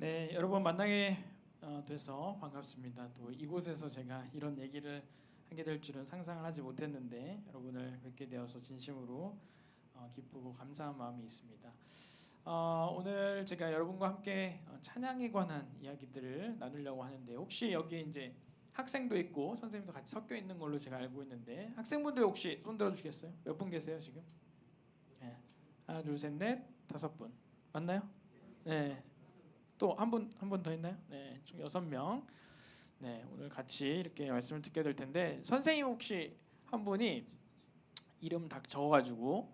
네, 여러분 만나게 돼서 반갑습니다. 또 이곳에서 제가 이런 얘기를 하게 될 줄은 상상을 하지 못했는데 여러분을 뵙게 되어서 진심으로 기쁘고 감사한 마음이 있습니다. 오늘 제가 여러분과 함께 찬양에 관한 이야기들을 나누려고 하는데 혹시 여기 이제 학생도 있고 선생님도 같이 섞여 있는 걸로 제가 알고 있는데 학생분들 혹시 손 들어주시겠어요? 몇 분 계세요 지금? 네. 하나, 둘, 셋, 넷, 5분 맞나요? 네. 또 한 분 더 있나요? 네, 총 6명. 네, 오늘 같이 이렇게 말씀을 듣게 될 텐데 선생님 혹시 한 분이 이름 다 적어가지고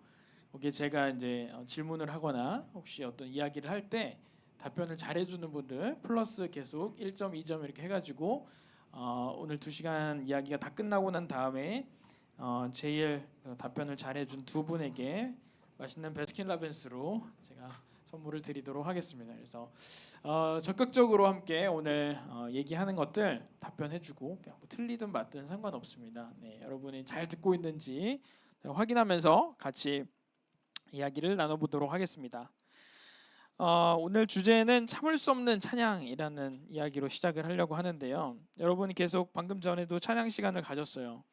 여기 제가 이제 질문을 하거나 혹시 어떤 이야기를 할 때 답변을 잘해주는 분들 플러스 계속 1점, 2점 이렇게 해가지고 오늘 2시간 이야기가 다 끝나고 난 다음에 제일 답변을 잘해준 두 분에게 맛있는 베스킨라빈스로 제가 선물을 드리도록 하겠습니다. 그래서 적극적으로 함께 오늘 얘기하는 것들 답변해주고 그냥 뭐 틀리든 맞든 상관없습니다. 네, 여러분이 잘 듣고 있는지 확인하면서 같이 이야기를 나눠보도록 하겠습니다. 오늘 주제는 참을 수 없는 찬양이라는 이야기로 시작을 하려고 하는데요. 여러분이 계속 방금 전에도 찬양 시간을 가졌어요.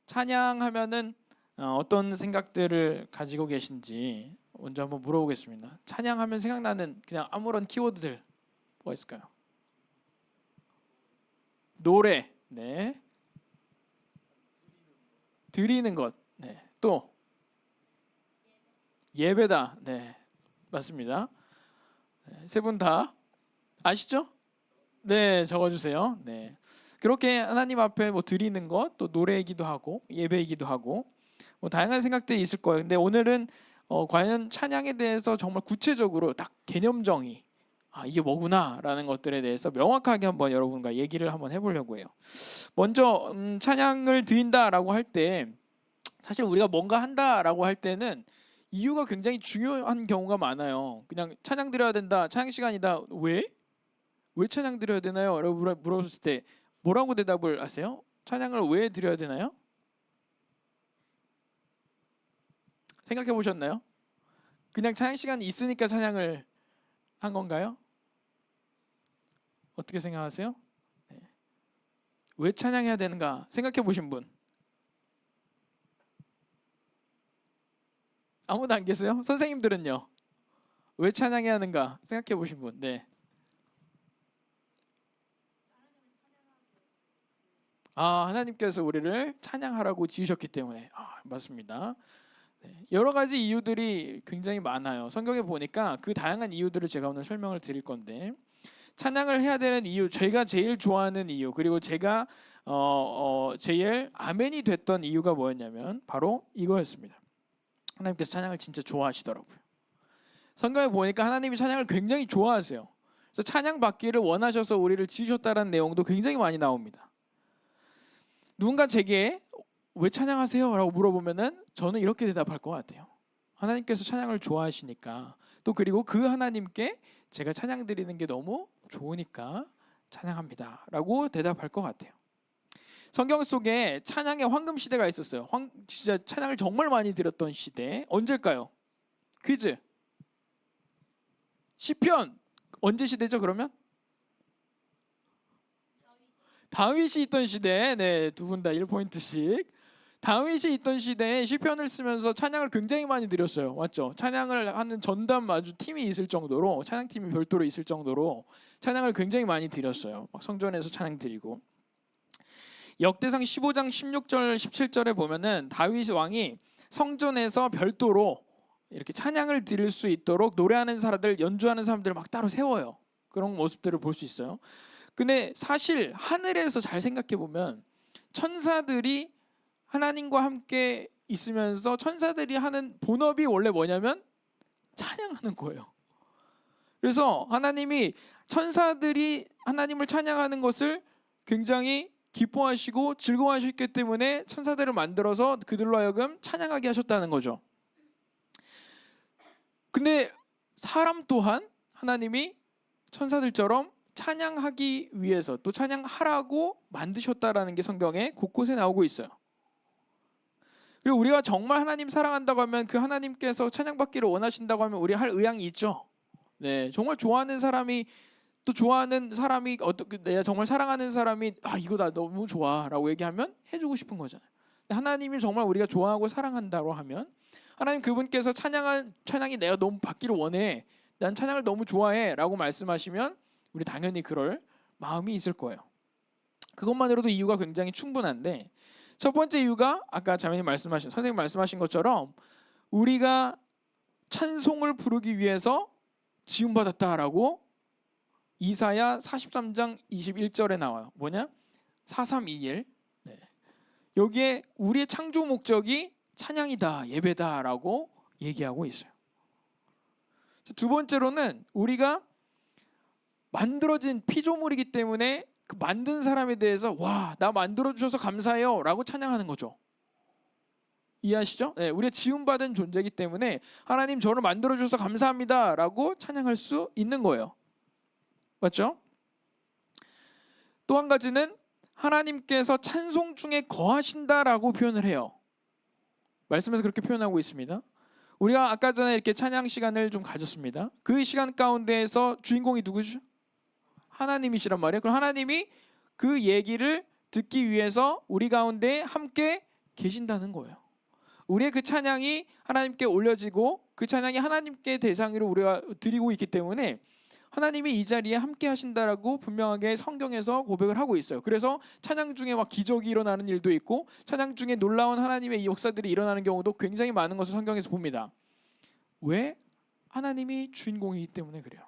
찬양하면은 어떤 생각들을 가지고 계신지 먼저 한번 물어보겠습니다. 찬양하면 생각나는 그냥 아무런 키워드들 뭐가 있을까요? 노래, 네. 드리는 것, 네. 또 예배다, 네. 맞습니다. 네. 세 분 다 아시죠? 네, 적어주세요. 네. 그렇게 하나님 앞에 뭐 드리는 것, 또 노래이기도 하고 예배이기도 하고 뭐 다양한 생각들이 있을 거예요. 근데 오늘은 과연 찬양에 대해서 정말 구체적으로 딱 개념 정의, 이게 뭐구나라는 것들에 대해서 명확하게 한번 여러분과 얘기를 한번 해보려고 해요. 먼저 찬양을 드린다라고 할 때 사실 우리가 뭔가 한다라고 할 때는 이유가 굉장히 중요한 경우가 많아요. 그냥 찬양 드려야 된다, 찬양 시간이다. 왜? 왜 찬양 드려야 되나요? 여러분 물어봤을 때 뭐라고 대답을 하세요? 찬양을 왜 드려야 되나요? 생각해 보셨나요? 그냥 찬양 시간이 있으니까 찬양을 한 건가요? 어떻게 생각하세요? 네. 왜 찬양해야 되는가 생각해 보신 분 아무도 안 계세요? 선생님들은요? 왜 찬양해야 하는가 생각해 보신 분? 네. 하나님께서 우리를 찬양하라고 지으셨기 때문에 맞습니다. 네. 여러 가지 이유들이 굉장히 많아요. 성경에 보니까 그 다양한 이유들을 제가 오늘 설명을 드릴 건데 찬양을 해야 되는 이유, 제가 제일 좋아하는 이유, 그리고 제가 제일 아멘이 됐던 이유가 뭐였냐면 바로 이거였습니다. 하나님께서 찬양을 진짜 좋아하시더라고요. 성경에 보니까 하나님이 찬양을 굉장히 좋아하세요. 그래서 찬양 받기를 원하셔서 우리를 지으셨다는 내용도 굉장히 많이 나옵니다. 누군가 제게 왜 찬양하세요? 라고 물어보면은 저는 이렇게 대답할 것 같아요. 하나님께서 찬양을 좋아하시니까, 또 그리고 그 하나님께 제가 찬양 드리는 게 너무 좋으니까 찬양합니다 라고 대답할 것 같아요. 성경 속에 찬양의 황금 시대가 있었어요. 진짜 찬양을 정말 많이 드렸던 시대. 언제일까요? 퀴즈. 시편. 언제 시대죠 그러면? 다윗이 있던 시대. 네, 두 분 다 1포인트씩. 다윗이 있던 시대에 시편을 쓰면서 찬양을 굉장히 많이 드렸어요. 맞죠? 찬양을 하는 전담 아주 팀이 있을 정도로, 찬양팀이 별도로 있을 정도로 찬양을 굉장히 많이 드렸어요. 막 성전에서 찬양 드리고. 역대상 15장 16절 17절에 보면은 다윗 왕이 성전에서 별도로 이렇게 찬양을 드릴 수 있도록 노래하는 사람들, 연주하는 사람들을 막 따로 세워요. 그런 모습들을 볼 수 있어요. 근데 사실 하늘에서 잘 생각해 보면 천사들이 하나님과 함께 있으면서 천사들이 하는 본업이 원래 뭐냐면 찬양하는 거예요. 그래서 하나님이 천사들이 하나님을 찬양하는 것을 굉장히 기뻐하시고 즐거워하셨기 때문에 천사들을 만들어서 그들로 하여금 찬양하게 하셨다는 거죠. 근데 사람 또한 하나님이 천사들처럼 찬양하기 위해서 또 찬양하라고 만드셨다라는 게 성경에 곳곳에 나오고 있어요. 그리고 우리가 정말 하나님 사랑한다고 하면 그 하나님께서 찬양받기를 원하신다고 하면 우리 할 의향이 있죠. 네, 정말 좋아하는 사람이 또 좋아하는 사람이 내가 정말 사랑하는 사람이 이거 나 너무 좋아라고 얘기하면 해주고 싶은 거잖아요. 하나님이 정말 우리가 좋아하고 사랑한다고 하면 하나님 그분께서 찬양이 내가 너무 받기를 원해, 난 찬양을 너무 좋아해라고 말씀하시면 우리 당연히 그럴 마음이 있을 거예요. 그것만으로도 이유가 굉장히 충분한데, 첫 번째 이유가 아까 선생님 말씀하신 것처럼 우리가 찬송을 부르기 위해서 지음받았다라고 이사야 43장 21절에 나와요. 뭐냐? 4321. 여기에 우리의 창조 목적이 찬양이다, 예배다라고 얘기하고 있어요. 두 번째로는 우리가 만들어진 피조물이기 때문에 그 만든 사람에 대해서 와, 나 만들어주셔서 감사해요 라고 찬양하는 거죠. 이해하시죠? 우리가 지음받은 존재이기 때문에 하나님 저를 만들어주셔서 감사합니다 라고 찬양할 수 있는 거예요. 맞죠? 또 한 가지는 하나님께서 찬송 중에 거하신다라고 표현을 해요. 말씀에서 그렇게 표현하고 있습니다. 우리가 아까 전에 이렇게 찬양 시간을 좀 가졌습니다. 그 시간 가운데에서 주인공이 누구죠? 하나님이시란 말이에요. 그럼 하나님이 그 얘기를 듣기 위해서 우리 가운데 함께 계신다는 거예요. 우리의 그 찬양이 하나님께 올려지고 그 찬양이 하나님께 대상으로 우리가 드리고 있기 때문에 하나님이 이 자리에 함께 하신다라고 분명하게 성경에서 고백을 하고 있어요. 그래서 찬양 중에 막 기적이 일어나는 일도 있고 찬양 중에 놀라운 하나님의 역사들이 일어나는 경우도 굉장히 많은 것을 성경에서 봅니다. 왜? 하나님이 주인공이기 때문에 그래요.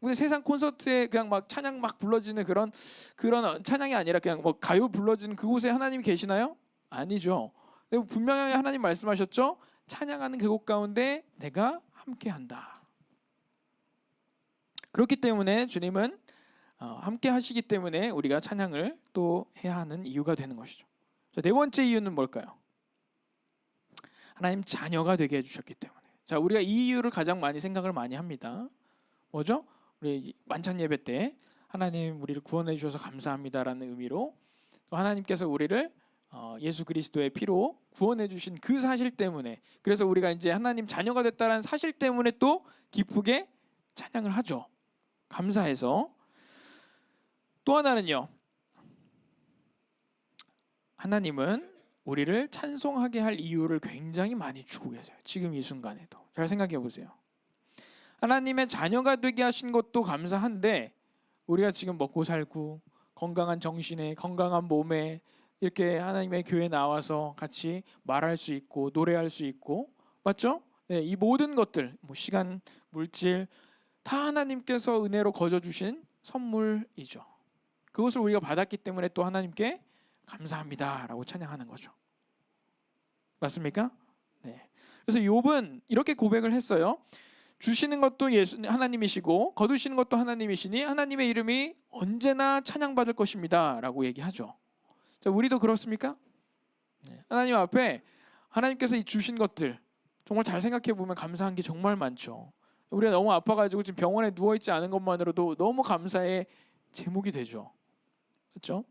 근데 세상 콘서트에 그냥 막 찬양 막 불러지는 그런 찬양이 아니라 그냥 뭐 가요 불러지는 그곳에 하나님이 계시나요? 아니죠. 분명하게 하나님 말씀하셨죠. 찬양하는 그곳 가운데 내가 함께한다. 그렇기 때문에 주님은 함께 하시기 때문에 우리가 찬양을 또 해야 하는 이유가 되는 것이죠. 자, 네 번째 이유는 뭘까요? 하나님 자녀가 되게 해주셨기 때문에. 자, 우리가 이 이유를 가장 많이 생각을 많이 합니다. 뭐죠? 우리 만찬 예배 때 하나님 우리를 구원해 주셔서 감사합니다라는 의미로 또 하나님께서 우리를 예수 그리스도의 피로 구원해 주신 그 사실 때문에, 그래서 우리가 이제 하나님 자녀가 됐다는 사실 때문에 또 기쁘게 찬양을 하죠. 감사해서. 또 하나는요, 하나님은 우리를 찬송하게 할 이유를 굉장히 많이 주고 계세요. 지금 이 순간에도 잘 생각해 보세요. 하나님의 자녀가 되게 하신 것도 감사한데 우리가 지금 먹고 살고 건강한 정신에 건강한 몸에 이렇게 하나님의 교회에 나와서 같이 말할 수 있고 노래할 수 있고, 맞죠? 이 모든 것들, 시간, 물질 다 하나님께서 은혜로 거저 주신 선물이죠. 그것을 우리가 받았기 때문에 또 하나님께 감사합니다라고 찬양하는 거죠. 맞습니까? 네. 그래서 욥은 이렇게 고백을 했어요. 주시는 것도 하나님이시고 거두시는 것도 하나님이시니 하나님의 이름이 언제나 찬양받을 것입니다라고 얘기하죠. 자, 우리도 그렇습니까? 네. 하나님 앞에 하나님께서 이 주신 것들 정말 잘 생각해 보면 감사한 게 정말 많죠. 우리가 너무 아파가지고 지금 병원에 누워있지 않은 것만으로도 너무 감사의 제목이 되죠. 그렇죠?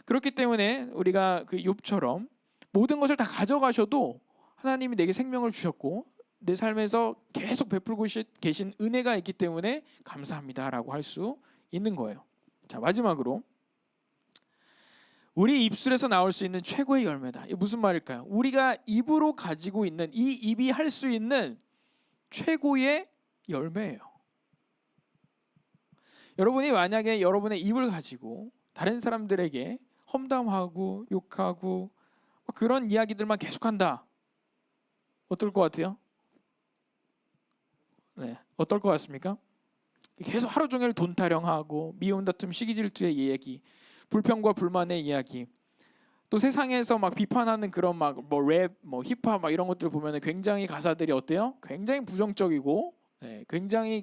그렇기 때문에 우리가 그 욥처럼 모든 것을 다 가져가셔도 하나님이 내게 생명을 주셨고 내 삶에서 계속 베풀고 계신 은혜가 있기 때문에 감사합니다라고 할 수 있는 거예요. 자, 마지막으로 우리 입술에서 나올 수 있는 최고의 열매다. 이게 무슨 말일까요? 우리가 입으로 가지고 있는, 이 입이 할 수 있는 최고의 열매예요. 여러분이 만약에 여러분의 입을 가지고 다른 사람들에게 험담하고 욕하고 그런 이야기들만 계속한다. 어떨 것 같아요? 네, 어떨 것 같습니까? 계속 하루 종일 돈 타령하고 미움 다툼 시기 질투의 이야기, 불평과 불만의 이야기, 또 세상에서 막 비판하는 그런 막 랩, 힙합 막 이런 것들 보면 굉장히 가사들이 어때요? 굉장히 부정적이고, 굉장히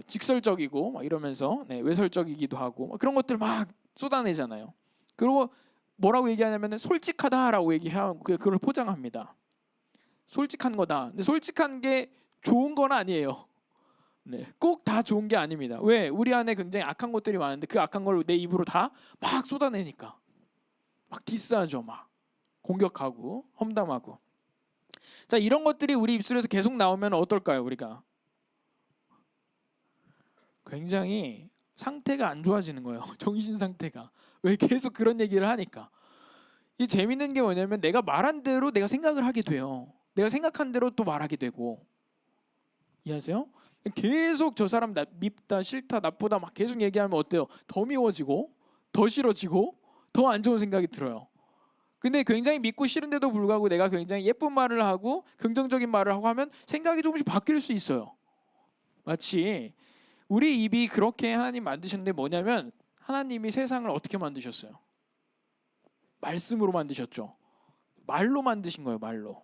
직설적이고 막 이러면서 외설적이기도 하고 그런 것들 막 쏟아내잖아요. 그리고 뭐라고 얘기하냐면 솔직하다라고 얘기하고 그걸 포장합니다. 솔직한 거다. 근데 솔직한 게 좋은 건 아니에요. 꼭 다 좋은 게 아닙니다. 왜? 우리 안에 굉장히 악한 것들이 많은데 그 악한 걸 내 입으로 다 막 쏟아내니까 막 디스하죠. 막 공격하고 험담하고. 자, 이런 것들이 우리 입술에서 계속 나오면 어떨까요? 우리가 굉장히 상태가 안 좋아지는 거예요. 정신 상태가. 왜 계속 그런 얘기를 하니까. 이 재밌는 게 뭐냐면 내가 말한 대로 내가 생각을 하게 돼요. 내가 생각한 대로 또 말하게 되고. 이해하세요? 계속 저 사람 밉다, 싫다, 나쁘다 막 계속 얘기하면 어때요? 더 미워지고, 더 싫어지고, 더 안 좋은 생각이 들어요. 근데 굉장히 믿고 싫은데도 불구하고 내가 굉장히 예쁜 말을 하고 긍정적인 말을 하고 하면 생각이 조금씩 바뀔 수 있어요. 마치 우리 입이 그렇게 하나님 만드셨는데 뭐냐면 하나님이 세상을 어떻게 만드셨어요? 말씀으로 만드셨죠. 말로 만드신 거예요. 말로.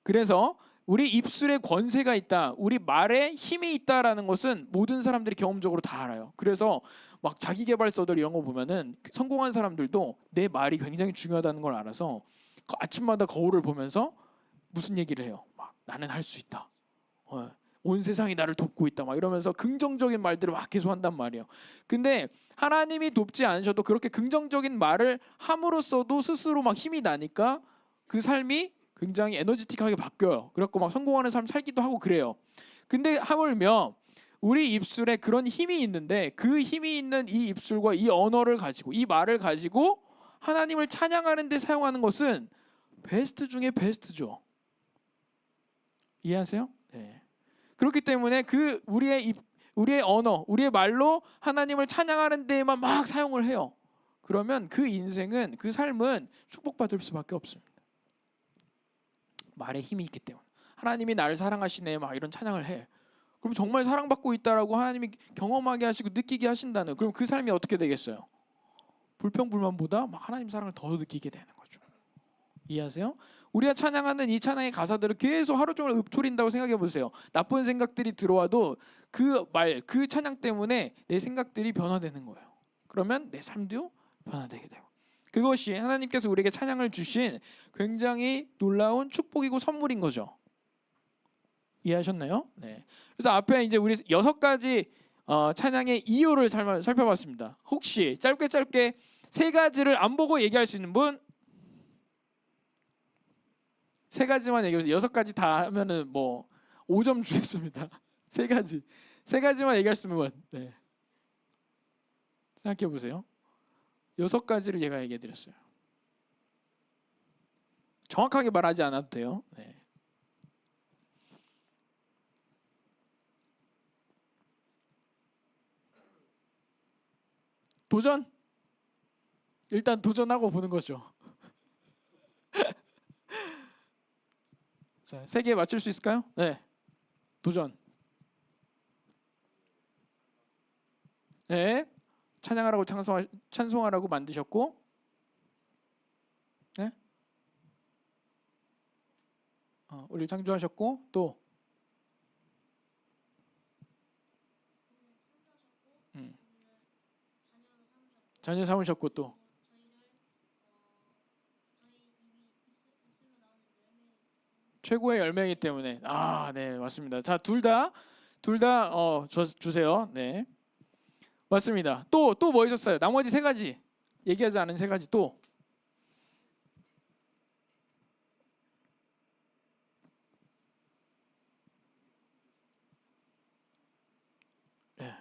그래서 우리 입술에 권세가 있다, 우리 말에 힘이 있다라는 것은 모든 사람들이 경험적으로 다 알아요. 그래서 막 자기계발서들 이런 거 보면은 성공한 사람들도 내 말이 굉장히 중요하다는 걸 알아서 아침마다 거울을 보면서 무슨 얘기를 해요? 막 나는 할 수 있다. 온 세상이 나를 돕고 있다. 막 이러면서 긍정적인 말들을 막 계속 한단 말이에요. 근데 하나님이 돕지 않으셔도 그렇게 긍정적인 말을 함으로써도 스스로 막 힘이 나니까 그 삶이 굉장히 에너지틱하게 바뀌어요. 그래갖고 막 성공하는 삶 살기도 하고 그래요. 근데 하물며 우리 입술에 그런 힘이 있는데 그 힘이 있는 이 입술과 이 언어를 가지고 이 말을 가지고 하나님을 찬양하는 데 사용하는 것은 베스트 중에 베스트죠. 이해하세요? 네. 그렇기 때문에 그 우리의 언어, 우리의 말로 하나님을 찬양하는 데에만 막 사용을 해요. 그러면 그 인생은, 그 삶은 축복받을 수밖에 없습니다. 말에 힘이 있기 때문에. 하나님이 나를 사랑하시네 막 이런 찬양을 해. 그럼 정말 사랑받고 있다라고 하나님이 경험하게 하시고 느끼게 하신다는, 그럼 그 삶이 어떻게 되겠어요? 불평불만보다 막 하나님 사랑을 더 느끼게 되는 거죠. 이해하세요? 우리가 찬양하는 이 찬양의 가사들을 계속 하루 종일 읊조린다고 생각해 보세요. 나쁜 생각들이 들어와도 그 말, 그 찬양 때문에 내 생각들이 변화되는 거예요. 그러면 내 삶도 변화되게 되고. 그것이 하나님께서 우리에게 찬양을 주신 굉장히 놀라운 축복이고 선물인 거죠. 이해하셨나요? 네. 그래서 앞에 이제 우리 6가지 찬양의 이유를 살펴봤습니다. 혹시 짧게 3가지를 안 보고 얘기할 수 있는 분? 3가지만 얘기해보세요. 6가지 다 하면은 뭐 5점 주겠습니다. 3가지만 얘기할 수 있는 분. 네. 생각해 보세요. 6가지를 얘가 얘기해 드렸어요. 정확하게 말하지 않아도 돼요. 네. 도전? 일단 도전하고 보는 거죠. 자, 3개 맞출 수 있을까요? 네. 도전. 네. 찬양하라고 찬송하라고 만드셨고, 네. 우리 창조하셨고, 또 자녀 삼으셨고, 또 최고의 열매이기 때문에. 네, 맞습니다. 자, 둘 다 주세요. 네, 맞습니다. 또 뭐 있었어요? 나머지 3가지 얘기하지 않은 3가지 또. 네.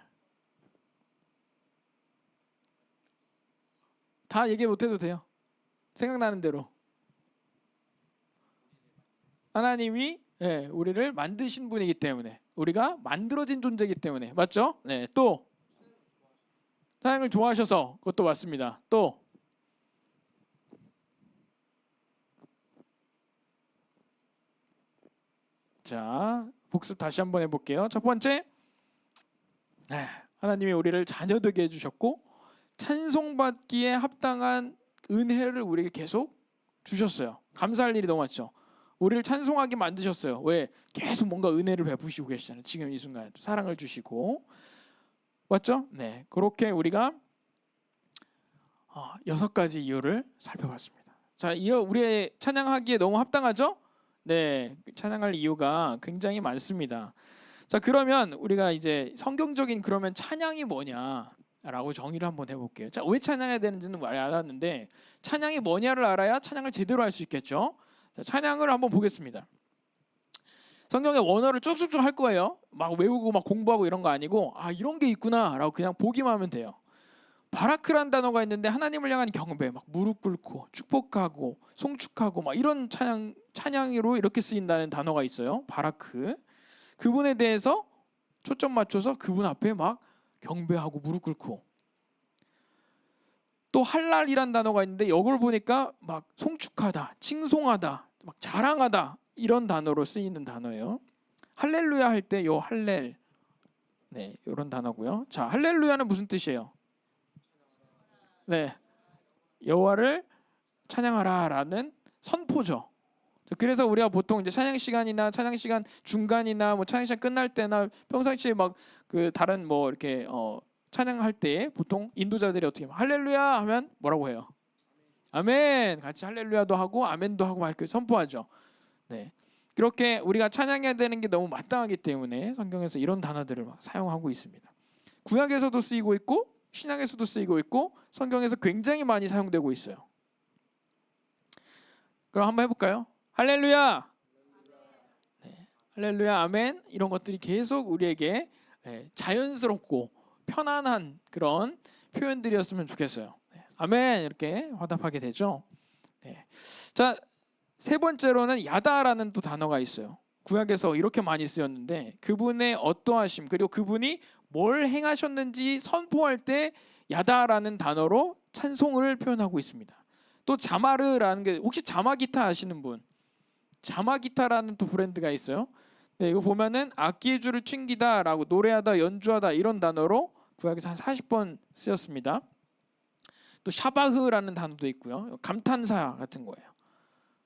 다 얘기 못해도 돼요. 생각나는 대로. 하나님이 우리를 만드신 분이기 때문에, 우리가 만들어진 존재이기 때문에. 맞죠? 네, 또 찬양을 좋아하셔서, 그것도 맞습니다. 또 자, 복습 다시 한번 해볼게요. 첫 번째, 하나님이 우리를 자녀 되게 해주셨고 찬송받기에 합당한 은혜를 우리에게 계속 주셨어요. 감사할 일이 너무 많죠. 우리를 찬송하게 만드셨어요. 왜? 계속 뭔가 은혜를 베푸시고 계시잖아요. 지금 이 순간에도 사랑을 주시고. 맞죠? 네, 그렇게 우리가 6가지 이유를 살펴봤습니다. 자, 이어 우리의 찬양하기에 너무 합당하죠? 네, 찬양할 이유가 굉장히 많습니다. 자, 그러면 우리가 이제 성경적인 그러면 찬양이 뭐냐라고 정의를 한번 해볼게요. 자, 왜 찬양해야 되는지는 알았는데 찬양이 뭐냐를 알아야 찬양을 제대로 할 수 있겠죠. 자, 찬양을 한번 보겠습니다. 성경의 원어를 쭉쭉쭉 할 거예요. 막 외우고 막 공부하고 이런 거 아니고 이런 게 있구나라고 그냥 보기만 하면 돼요. 바라크란 단어가 있는데 하나님을 향한 경배, 막 무릎 꿇고 축복하고 송축하고 막 이런 찬양으로 이렇게 쓰인다는 단어가 있어요. 바라크. 그분에 대해서 초점 맞춰서 그분 앞에 막 경배하고 무릎 꿇고. 또 할랄이란 단어가 있는데 이걸 보니까 막 송축하다, 칭송하다, 막 자랑하다 이런 단어로 쓰이는 단어예요. 할렐루야 할 때 요 할렐, 네, 이런 단어고요. 자, 할렐루야는 무슨 뜻이에요? 네, 여호와를 찬양하라라는 선포죠. 그래서 우리가 보통 이제 찬양 시간이나 찬양 시간 중간이나 뭐 찬양 시간 끝날 때나 평상시에 막 그 다른 뭐 이렇게 찬양할 때 보통 인도자들이 어떻게 하면 할렐루야 하면 뭐라고 해요? 아멘. 같이 할렐루야도 하고 아멘도 하고 막 이렇게 선포하죠. 네. 그렇게 우리가 찬양해야 되는 게 너무 마땅하기 때문에 성경에서 이런 단어들을 막 사용하고 있습니다. 구약에서도 쓰이고 있고 신약에서도 쓰이고 있고 성경에서 굉장히 많이 사용되고 있어요. 그럼 한번 해볼까요? 할렐루야, 네. 할렐루야, 아멘 이런 것들이 계속 우리에게 자연스럽고 편안한 그런 표현들이었으면 좋겠어요. 네. 아멘 이렇게 화답하게 되죠. 네. 자, 세 번째로는 야다라는 또 단어가 있어요. 구약에서 이렇게 많이 쓰였는데 그분의 어떠하심 그리고 그분이 뭘 행하셨는지 선포할 때 야다라는 단어로 찬송을 표현하고 있습니다. 또 자마르라는 게 혹시 자마기타 아시는 분? 자마기타라는 또 브랜드가 있어요. 네, 이거 보면은 악기의 줄을 튕기다라고 노래하다, 연주하다 이런 단어로 구약에서 한 40번 쓰였습니다. 또 샤바흐라는 단어도 있고요. 감탄사 같은 거예요.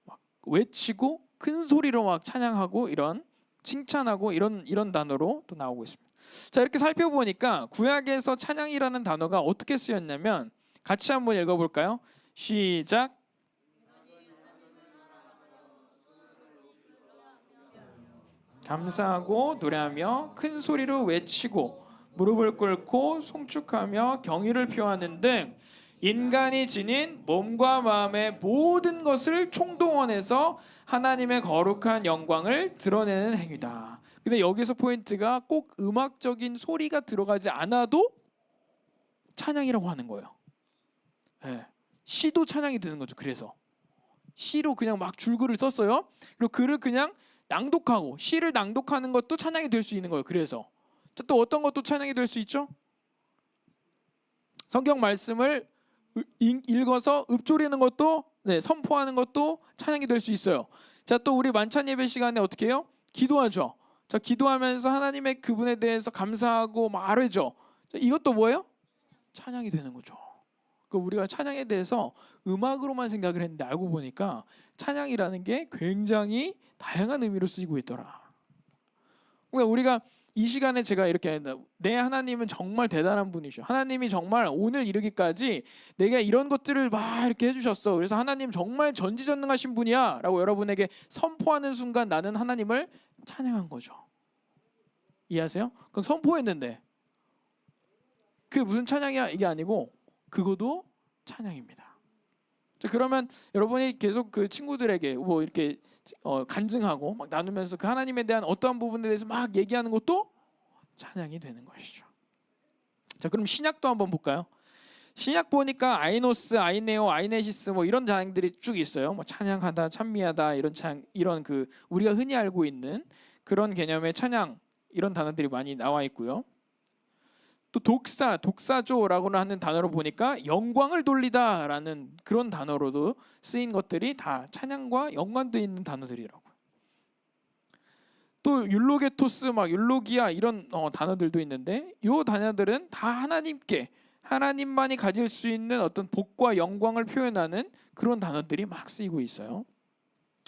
막 외치고 큰 소리로 막 찬양하고 이런 칭찬하고 이런 단어로 또 나오고 있습니다. 자, 이렇게 살펴보니까 구약에서 찬양이라는 단어가 어떻게 쓰였냐면 같이 한번 읽어볼까요? 시작. 감사하고 노래하며 큰 소리로 외치고 무릎을 꿇고 송축하며 경의를 표하는 등 인간이 지닌 몸과 마음의 모든 것을 총동원해서 하나님의 거룩한 영광을 드러내는 행위다. 근데 여기서 포인트가 꼭 음악적인 소리가 들어가지 않아도 찬양이라고 하는 거예요. 네. 시도 찬양이 되는 거죠. 그래서 시로 그냥 막 줄글을 썼어요. 그리고 글을 그냥 낭독하고 시를 낭독하는 것도 찬양이 될 수 있는 거예요. 그래서 또 어떤 것도 찬양이 될 수 있죠? 성경 말씀을 읽어서 읊조리는 것도 선포하는 것도 찬양이 될 수 있어요. 자, 또 우리 만찬 예배 시간에 어떻게 해요? 기도하죠. 자, 기도하면서 하나님의 그분에 대해서 감사하고 막 아뢰죠. 자, 이것도 뭐예요? 찬양이 되는 거죠. 그 우리가 찬양에 대해서 음악으로만 생각을 했는데 알고 보니까 찬양이라는 게 굉장히 다양한 의미로 쓰이고 있더라. 그러니까 우리가 이 시간에 제가 이렇게 내 하나님은 정말 대단한 분이셔. 하나님이 정말 오늘 이르기까지 내가 이런 것들을 막 이렇게 해주셨어. 그래서 하나님 정말 전지전능하신 분이야 라고 여러분에게 선포하는 순간 나는 하나님을 찬양한 거죠. 이해하세요? 그럼 선포했는데 그게 무슨 찬양이야 이게 아니고 그것도 찬양입니다. 자, 그러면 여러분이 계속 그 친구들에게 뭐 이렇게 간증하고 막 나누면서 그 하나님에 대한 어떠한 부분에 대해서 막 얘기하는 것도 찬양이 되는 것이죠. 자, 그럼 신약도 한번 볼까요? 신약 보니까 아이노스, 아이네오, 아이네시스 뭐 이런 찬양들이 쭉 있어요. 뭐 찬양하다, 찬미하다 이런 그 우리가 흔히 알고 있는 그런 개념의 찬양 이런 단어들이 많이 나와 있고요. 또 독사조라고 하는 단어로 보니까 영광을 돌리다라는 그런 단어로도 쓰인 것들이 다 찬양과 연관되어 있는 단어들이라고요. 또 율로게토스, 막 율로기아 이런 단어들도 있는데 이 단어들은 다 하나님께 하나님만이 가질 수 있는 어떤 복과 영광을 표현하는 그런 단어들이 막 쓰이고 있어요.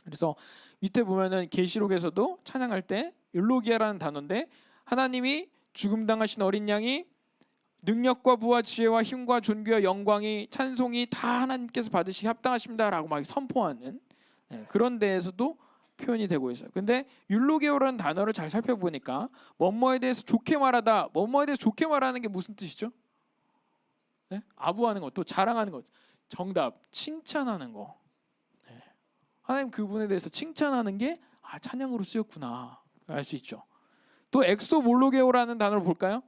그래서 밑에 보면은 계시록에서도 찬양할 때 율로기아라는 단어인데 하나님이 죽음 당하신 어린 양이 능력과 부와 지혜와 힘과 존귀와 영광이 찬송이 다 하나님께서 받으시기 합당하십니다라고 막 선포하는 그런 데에서도 표현이 되고 있어요. 근데 율로게오라는 단어를 잘 살펴보니까 뭐뭐에 대해서 좋게 말하다, 뭐뭐에 대해서 좋게 말하는 게 무슨 뜻이죠? 아부하는 것, 또 자랑하는 것. 정답, 칭찬하는 거. 하나님 그분에 대해서 칭찬하는 게 찬양으로 쓰였구나. 알 수 있죠. 또 엑소몰로게오라는 단어를 볼까요?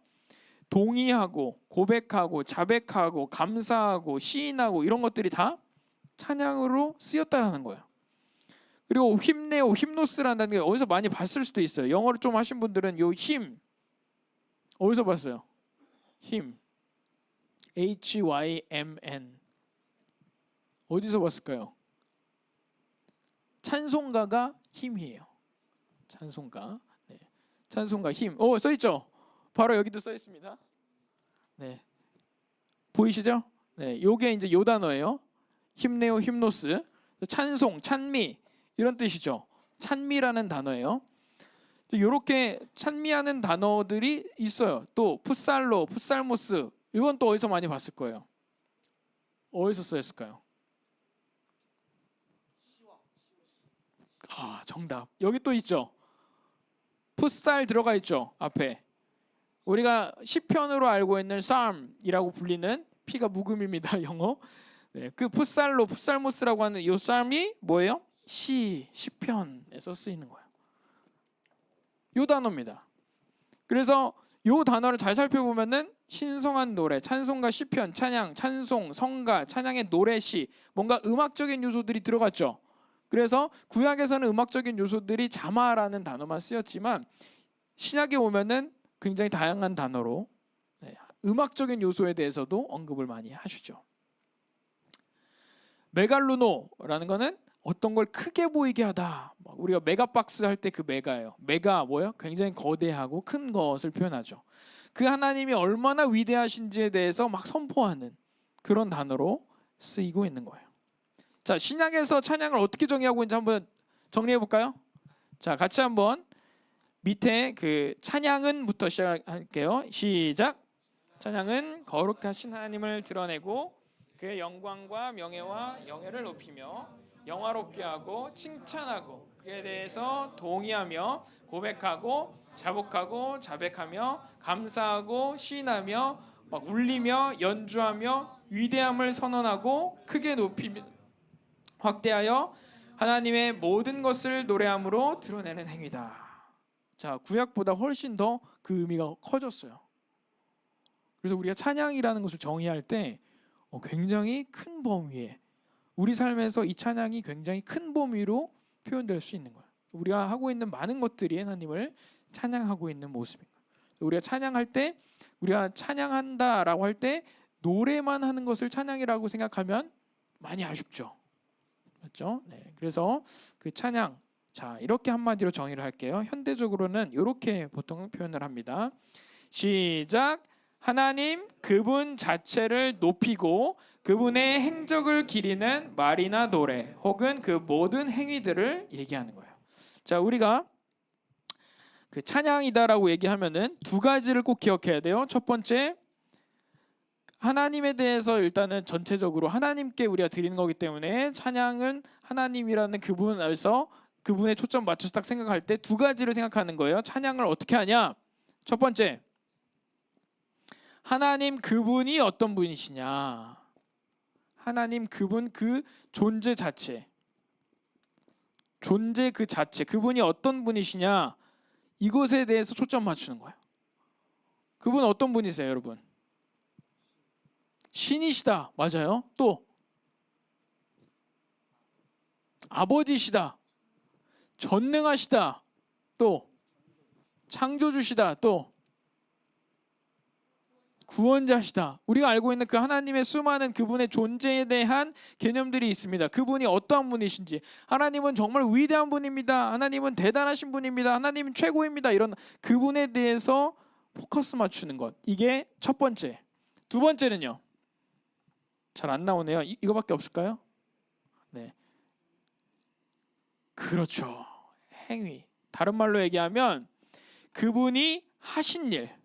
동의하고 고백하고 자백하고 감사하고 시인하고 이런 것들이 다 찬양으로 쓰였다라는 거예요. 그리고 힘내오, 힘노스라는 게 어디서 많이 봤을 수도 있어요. 영어를 좀 하신 분들은 요 힘 어디서 봤어요? 힘 HYMN 어디서 봤을까요? 찬송가가 힘이에요. 찬송가. 네. 찬송가 힘. 써 있죠? 바로 여기도 써 있습니다. 네. 보이시죠? 네. 요게 이제 요 단어예요. 힘내오, 힘노스. 찬송, 찬미 이런 뜻이죠. 찬미라는 단어예요. 이렇게 찬미하는 단어들이 있어요. 또 풋살로, 풋살모스 이건 또 어디서 많이 봤을 거예요. 어디서 쓰였을까요? 정답. 여기 또 있죠. 풋살 들어가 있죠. 앞에. 우리가 시편으로 알고 있는 psalm이라고 불리는 P가 묵음입니다. 영어. 네, 그 풋살로, 풋살모스라고 하는 이 psalm이 뭐예요? 시편에서 쓰이는 거예요. 요 단어입니다. 그래서 요 단어를 잘 살펴보면은 신성한 노래, 찬송가, 시편, 찬양, 찬송, 성가, 찬양의 노래시 뭔가 음악적인 요소들이 들어갔죠. 그래서 구약에서는 음악적인 요소들이 자마라는 단어만 쓰였지만 신약에 오면은 굉장히 다양한 단어로 음악적인 요소에 대해서도 언급을 많이 하시죠. 메갈루노라는 거는 어떤 걸 크게 보이게 하다. 우리가 메가박스 할 때 그 메가예요. 메가 뭐예요? 굉장히 거대하고 큰 것을 표현하죠. 그 하나님이 얼마나 위대하신지에 대해서 막 선포하는 그런 단어로 쓰이고 있는 거예요. 자, 신약에서 찬양을 어떻게 정의하고 있는지 한번 정리해 볼까요? 자, 같이 한번 밑에 그 찬양은부터 시작할게요. 시작. 찬양은 거룩하신 하나님을 드러내고 그의 영광과 명예와 영예를 높이며 영화롭게 하고 칭찬하고 그에 대해서 동의하며 고백하고 자복하고 자백하며 감사하고 시인하며 막 울리며 연주하며 위대함을 선언하고 크게 높이며 확대하여 하나님의 모든 것을 노래함으로 드러내는 행위다. 자, 구약보다 훨씬 더 그 의미가 커졌어요. 그래서 우리가 찬양이라는 것을 정의할 때 굉장히 큰 범위에 우리 삶에서 이 찬양이 굉장히 큰 범위로 표현될 수 있는 거예요. 우리가 하고 있는 많은 것들이 하나님을 찬양하고 있는 모습인 거예요. 우리가 찬양할 때 우리가 찬양한다라고 할 때 노래만 하는 것을 찬양이라고 생각하면 많이 아쉽죠. 맞죠? 네. 그래서 그 찬양 자 이렇게 한마디로 정의를 할게요. 현대적으로는 이렇게 보통 표현을 합니다. 시작. 하나님 그분 자체를 높이고 그분의 행적을 기리는 말이나 노래 혹은 그 모든 행위들을 얘기하는 거예요. 자, 우리가 그 찬양이다라고 얘기하면은 두 가지를 꼭 기억해야 돼요. 첫 번째, 하나님에 대해서 일단은 전체적으로 하나님께 우리가 드리는 거기 때문에 찬양은 하나님이라는 그분에서 그분의 초점 맞춰서 딱 생각할 때 두 가지를 생각하는 거예요. 찬양을 어떻게 하냐? 첫 번째, 하나님 그분이 어떤 분이시냐? 하나님 그분 그 존재 자체, 존재 그 자체, 그분이 어떤 분이시냐? 이것에 대해서 초점 맞추는 거예요. 그분 어떤 분이세요, 여러분? 신이시다. 맞아요. 또 아버지시다. 전능하시다. 또 창조주시다. 또 구원자시다. 우리가 알고 있는 그 하나님의 수많은 그분의 존재에 대한 개념들이 있습니다. 그분이 어떠한 분이신지, 하나님은 정말 위대한 분입니다. 하나님은 대단하신 분입니다. 하나님은 최고입니다. 이런 그분에 대해서 포커스 맞추는 것. 이게 첫 번째. 두 번째는요. 잘 안 나오네요. 이거밖에 없을까요? 네. 그렇죠. 행위. 다른 말로 얘기하면 그분이 하신 일.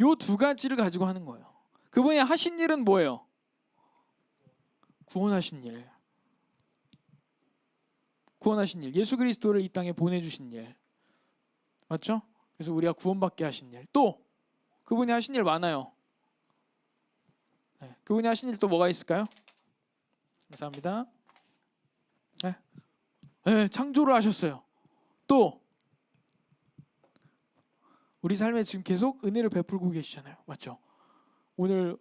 요 두 가지를 가지고 하는 거예요. 그분이 하신 일은 뭐예요? 구원하신 일. 구원하신 일. 예수 그리스도를 이 땅에 보내주신 일. 맞죠? 그래서 우리가 구원받게 하신 일. 또 그분이 하신 일 많아요. 네. 그분이 하신 일 또 뭐가 있을까요? 감사합니다. 네? 네, 창조를 하셨어요. 또 우리 삶에 지금 계속 은혜를 베풀고 계시잖아요. 맞죠? 오늘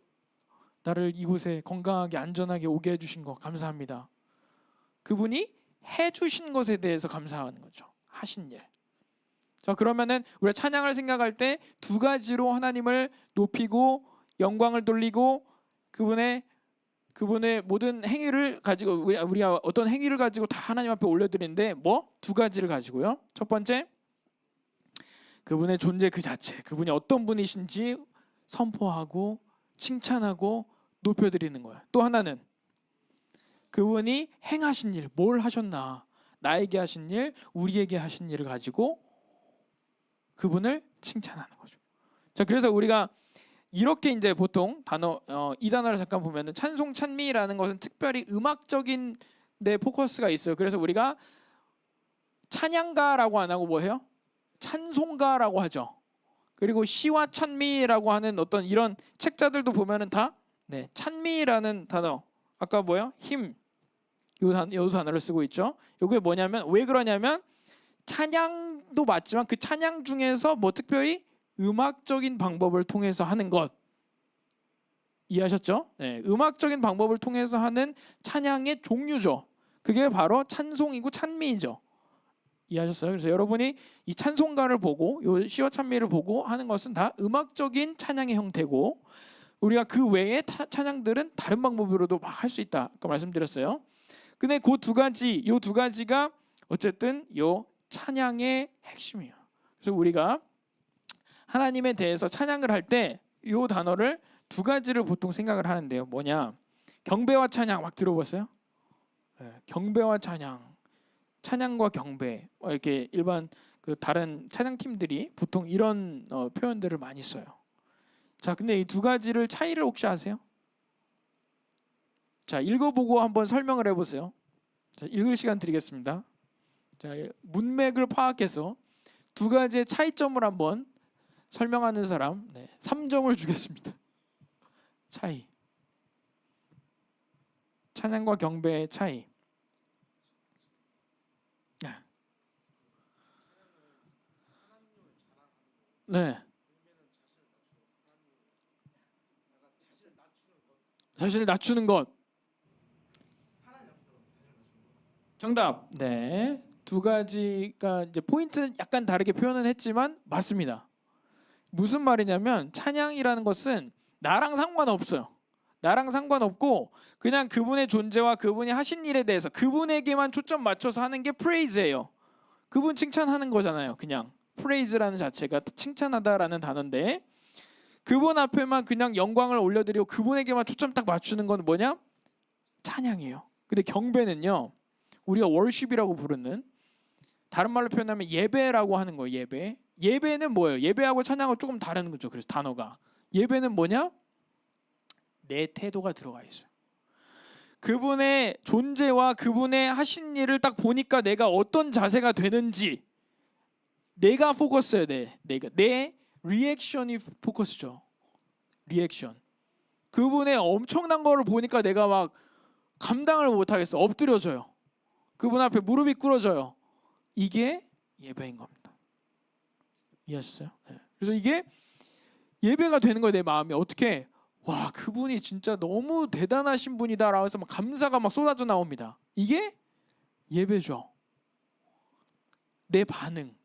나를 이곳에 건강하게 안전하게 오게 해주신 거 감사합니다. 그분이 해주신 것에 대해서 감사하는 거죠. 하신 일. 자, 그러면은 우리가 찬양을 생각할 때 두 가지로 하나님을 높이고 영광을 돌리고 그분의 모든 행위를 가지고 우리가 어떤 행위를 가지고 다 하나님 앞에 올려드리는데 뭐? 두 가지를 가지고요. 첫 번째, 그분의 존재 그 자체, 그분이 어떤 분이신지 선포하고 칭찬하고 높여드리는 거예요. 또 하나는 그분이 행하신 일, 뭘 하셨나, 나에게 하신 일, 우리에게 하신 일을 가지고 그분을 칭찬하는 거죠. 자, 그래서 우리가 이렇게 이제 보통 이 단어를 잠깐 보면은 찬송 찬미라는 것은 특별히 음악적인 데 포커스가 있어요. 그래서 우리가 찬양가라고 안 하고 뭐 해요? 찬송가라고 하죠. 그리고 시와 찬미라고 하는 어떤 이런 책자들도 보면은 다 찬미라는 단어, 아까 뭐요? 힘, 요 단어를 쓰고 있죠. 이게 뭐냐면 왜 그러냐면 찬양도 맞지만 그 찬양 중에서 뭐 특별히 음악적인 방법을 통해서 하는 것 이해하셨죠? 네, 음악적인 방법을 통해서 하는 찬양의 종류죠. 그게 바로 찬송이고 찬미이죠. 이해하셨어요? 그래서 여러분이 이 찬송가를 보고 요 시와 찬미를 보고 하는 것은 다 음악적인 찬양의 형태고 우리가 그 외의 찬양들은 다른 방법으로도 막 할 수 있다. 아까 말씀드렸어요. 근데 그 요 두 가지가 어쨌든 요 찬양의 핵심이에요. 그래서 우리가 하나님에 대해서 찬양을 할 때 요 단어를 두 가지를 보통 생각을 하는데요. 뭐냐? 경배와 찬양 막 들어봤어요? 네, 경배와 찬양, 찬양과 경배 이렇게 일반 그 다른 찬양 팀들이 보통 이런 표현들을 많이 써요. 자, 근데 이 두 가지를 차이를 혹시 아세요? 자, 읽어보고 한번 설명을 해보세요. 자, 읽을 시간 드리겠습니다. 자, 문맥을 파악해서 두 가지의 차이점을 한번 설명하는 사람 3점을 주겠습니다. 차이. 찬양과 경배의 차이. 네. 자신을 낮추는 것. 정답. 네. 두 가지가 이제 포인트는 약간 다르게 표현은 했지만 맞습니다. 무슨 말이냐면 찬양이라는 것은 나랑 상관없어요. 나랑 상관없고 그냥 그분의 존재와 그분이 하신 일에 대해서 그분에게만 초점 맞춰서 하는 게 프레이즈예요. 그분 칭찬하는 거잖아요. 그냥 프레이즈라는 자체가 칭찬하다라는 단어인데 그분 앞에만 그냥 영광을 올려드리고 그분에게만 초점 딱 맞추는 건 뭐냐? 찬양이에요. 근데 경배는요. 우리가 월십이라고 부르는 다른 말로 표현하면 예배라고 하는 거예요. 예배. 예배는 뭐예요? 예배하고 찬양은 조금 다른 거죠. 그래서 단어가 예배는 뭐냐? 내 태도가 들어가 있어요. 그분의 존재와 그분의 하신 일을 딱 보니까 내가 어떤 자세가 되는지 내가 포커스해야 돼. 내 리액션이 포커스죠. 리액션. 그분의 엄청난 거를 보니까 내가 막 감당을 못하겠어. 엎드려져요. 그분 앞에 무릎이 꿇어져요. 이게 예배인 겁니다. 이해하셨어요? 네. 그래서 이게 예배가 되는 거예요. 내 마음이 어떻게 와 그분이 진짜 너무 대단하신 분이다라고 해서 막 감사가 막 쏟아져 나옵니다. 이게 예배죠. 내 반응.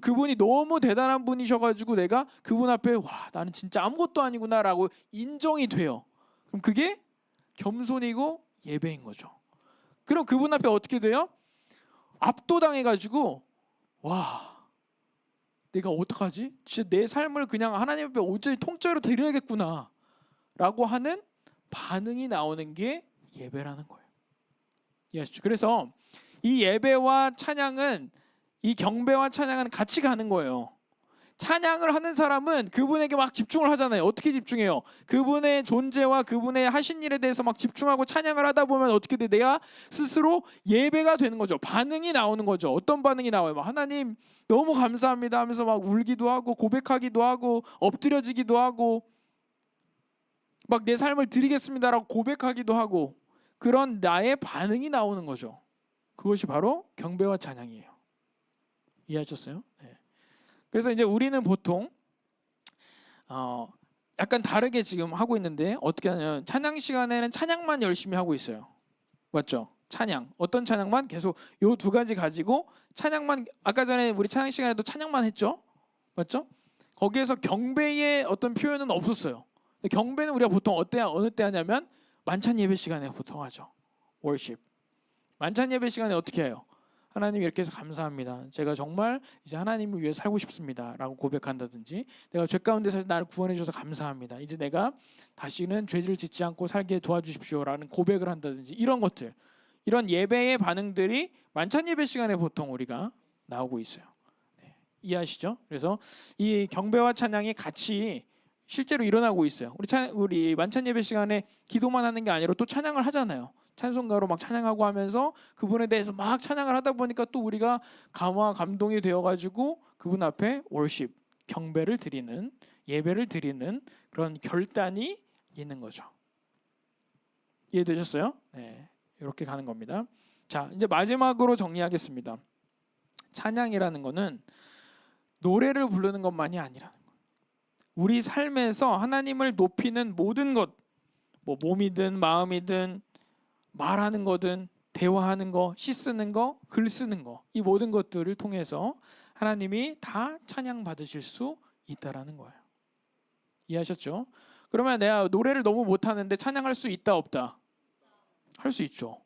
그분이 너무 대단한 분이셔가지고 내가 그분 앞에 와 나는 진짜 아무것도 아니구나라고 인정이 돼요. 그럼 그게 겸손이고 예배인 거죠. 그럼 그분 앞에 어떻게 돼요? 압도당해가지고 와 내가 어떡하지? 진짜 내 삶을 그냥 하나님 앞에 온전히 통째로 드려야겠구나 라고 하는 반응이 나오는 게 예배라는 거예요. 이해하시죠? 그래서 이 예배와 찬양은 이 경배와 찬양은 같이 가는 거예요. 찬양을 하는 사람은 그분에게 막 집중을 하잖아요. 어떻게 집중해요? 그분의 존재와 그분의 하신 일에 대해서 막 집중하고 찬양을 하다 보면 어떻게 돼? 내가 스스로 예배가 되는 거죠. 반응이 나오는 거죠. 어떤 반응이 나와요? 막 하나님 너무 감사합니다 하면서 막 울기도 하고 고백하기도 하고 엎드려지기도 하고 막 내 삶을 드리겠습니다라고 고백하기도 하고 그런 나의 반응이 나오는 거죠. 그것이 바로 경배와 찬양이에요. 이해하셨어요? 네. 그래서 이제 우리는 보통 약간 다르게 지금 하고 있는데 어떻게 하냐면 찬양 시간에는 찬양만 열심히 하고 있어요. 맞죠? 찬양. 어떤 찬양만 계속 요 두 가지 가지고 찬양만 아까 전에 우리 찬양 시간에도 찬양만 했죠? 맞죠? 거기에서 경배의 어떤 표현은 없었어요. 경배는 우리가 보통 어느 때 하냐면 만찬 예배 시간에 보통 하죠. 월십. 만찬 예배 시간에 어떻게 해요? 하나님 이렇게 해서 감사합니다. 제가 정말 이제 하나님을 위해 살고 싶습니다. 라고 고백한다든지 내가 죄 가운데 서 나를 구원해 주셔서 감사합니다. 이제 내가 다시는 죄를 짓지 않고 살게 도와주십시오. 라는 고백을 한다든지 이런 것들. 이런 예배의 반응들이 만찬 예배 시간에 보통 우리가 나오고 있어요. 네. 이해하시죠? 그래서 이 경배와 찬양이 같이 실제로 일어나고 있어요. 우리 만찬 예배 시간에 기도만 하는 게 아니라 또 찬양을 하잖아요. 찬송가로 막 찬양하고 하면서 그분에 대해서 막 찬양을 하다 보니까 또 우리가 감화 감동이 되어가지고 그분 앞에 월십, 경배를 드리는, 예배를 드리는 그런 결단이 있는 거죠. 이해되셨어요? 네, 이렇게 가는 겁니다. 자, 이제 마지막으로 정리하겠습니다. 찬양이라는 거는 노래를 부르는 것만이 아니라는 거예요. 우리 삶에서 하나님을 높이는 모든 것, 뭐 몸이든 마음이든 말하는 거든 대화하는 거, 시 쓰는 거, 글 쓰는 거, 이 모든 것들을 통해서 하나님이 다 찬양 받으실 수 있다라는 거예요. 이해하셨죠? 그러면 내가 노래를 너무 못하는데 찬양할 수 있다 없다? 할 수 있죠.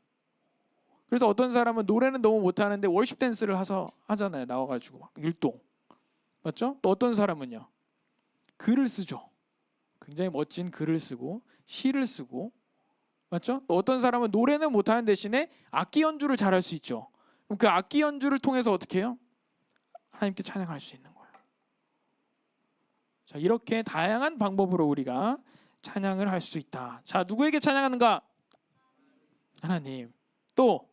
그래서 어떤 사람은 노래는 너무 못하는데 월십 댄스를 하잖아요. 나와가지고 막 율동. 맞죠? 또 어떤 사람은요. 글을 쓰죠. 굉장히 멋진 글을 쓰고 시를 쓰고 맞죠? 또 어떤 사람은 노래는 못하는 대신에 악기 연주를 잘할 수 있죠. 그럼 그 악기 연주를 통해서 어떻게 해요? 하나님께 찬양할 수 있는 거예요. 자, 이렇게 다양한 방법으로 우리가 찬양을 할 수 있다. 자, 누구에게 찬양하는가? 하나님. 또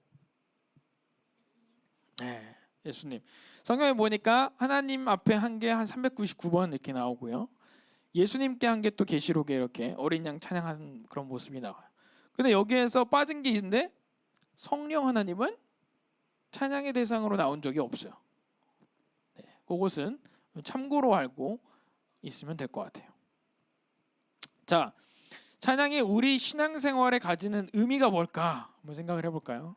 네, 예수님. 성경에 보니까 하나님 앞에 한 게 한 399번 이렇게 나오고요. 예수님께 한 게 또 계시록에 이렇게 어린 양 찬양하는 그런 모습이 나와요. 근데 여기에서 빠진 게 있는데 성령 하나님은 찬양의 대상으로 나온 적이 없어요. 네, 그것은 참고로 알고 있으면 될 것 같아요. 자, 찬양이 우리 신앙생활에 가지는 의미가 뭘까? 한번 생각을 해볼까요?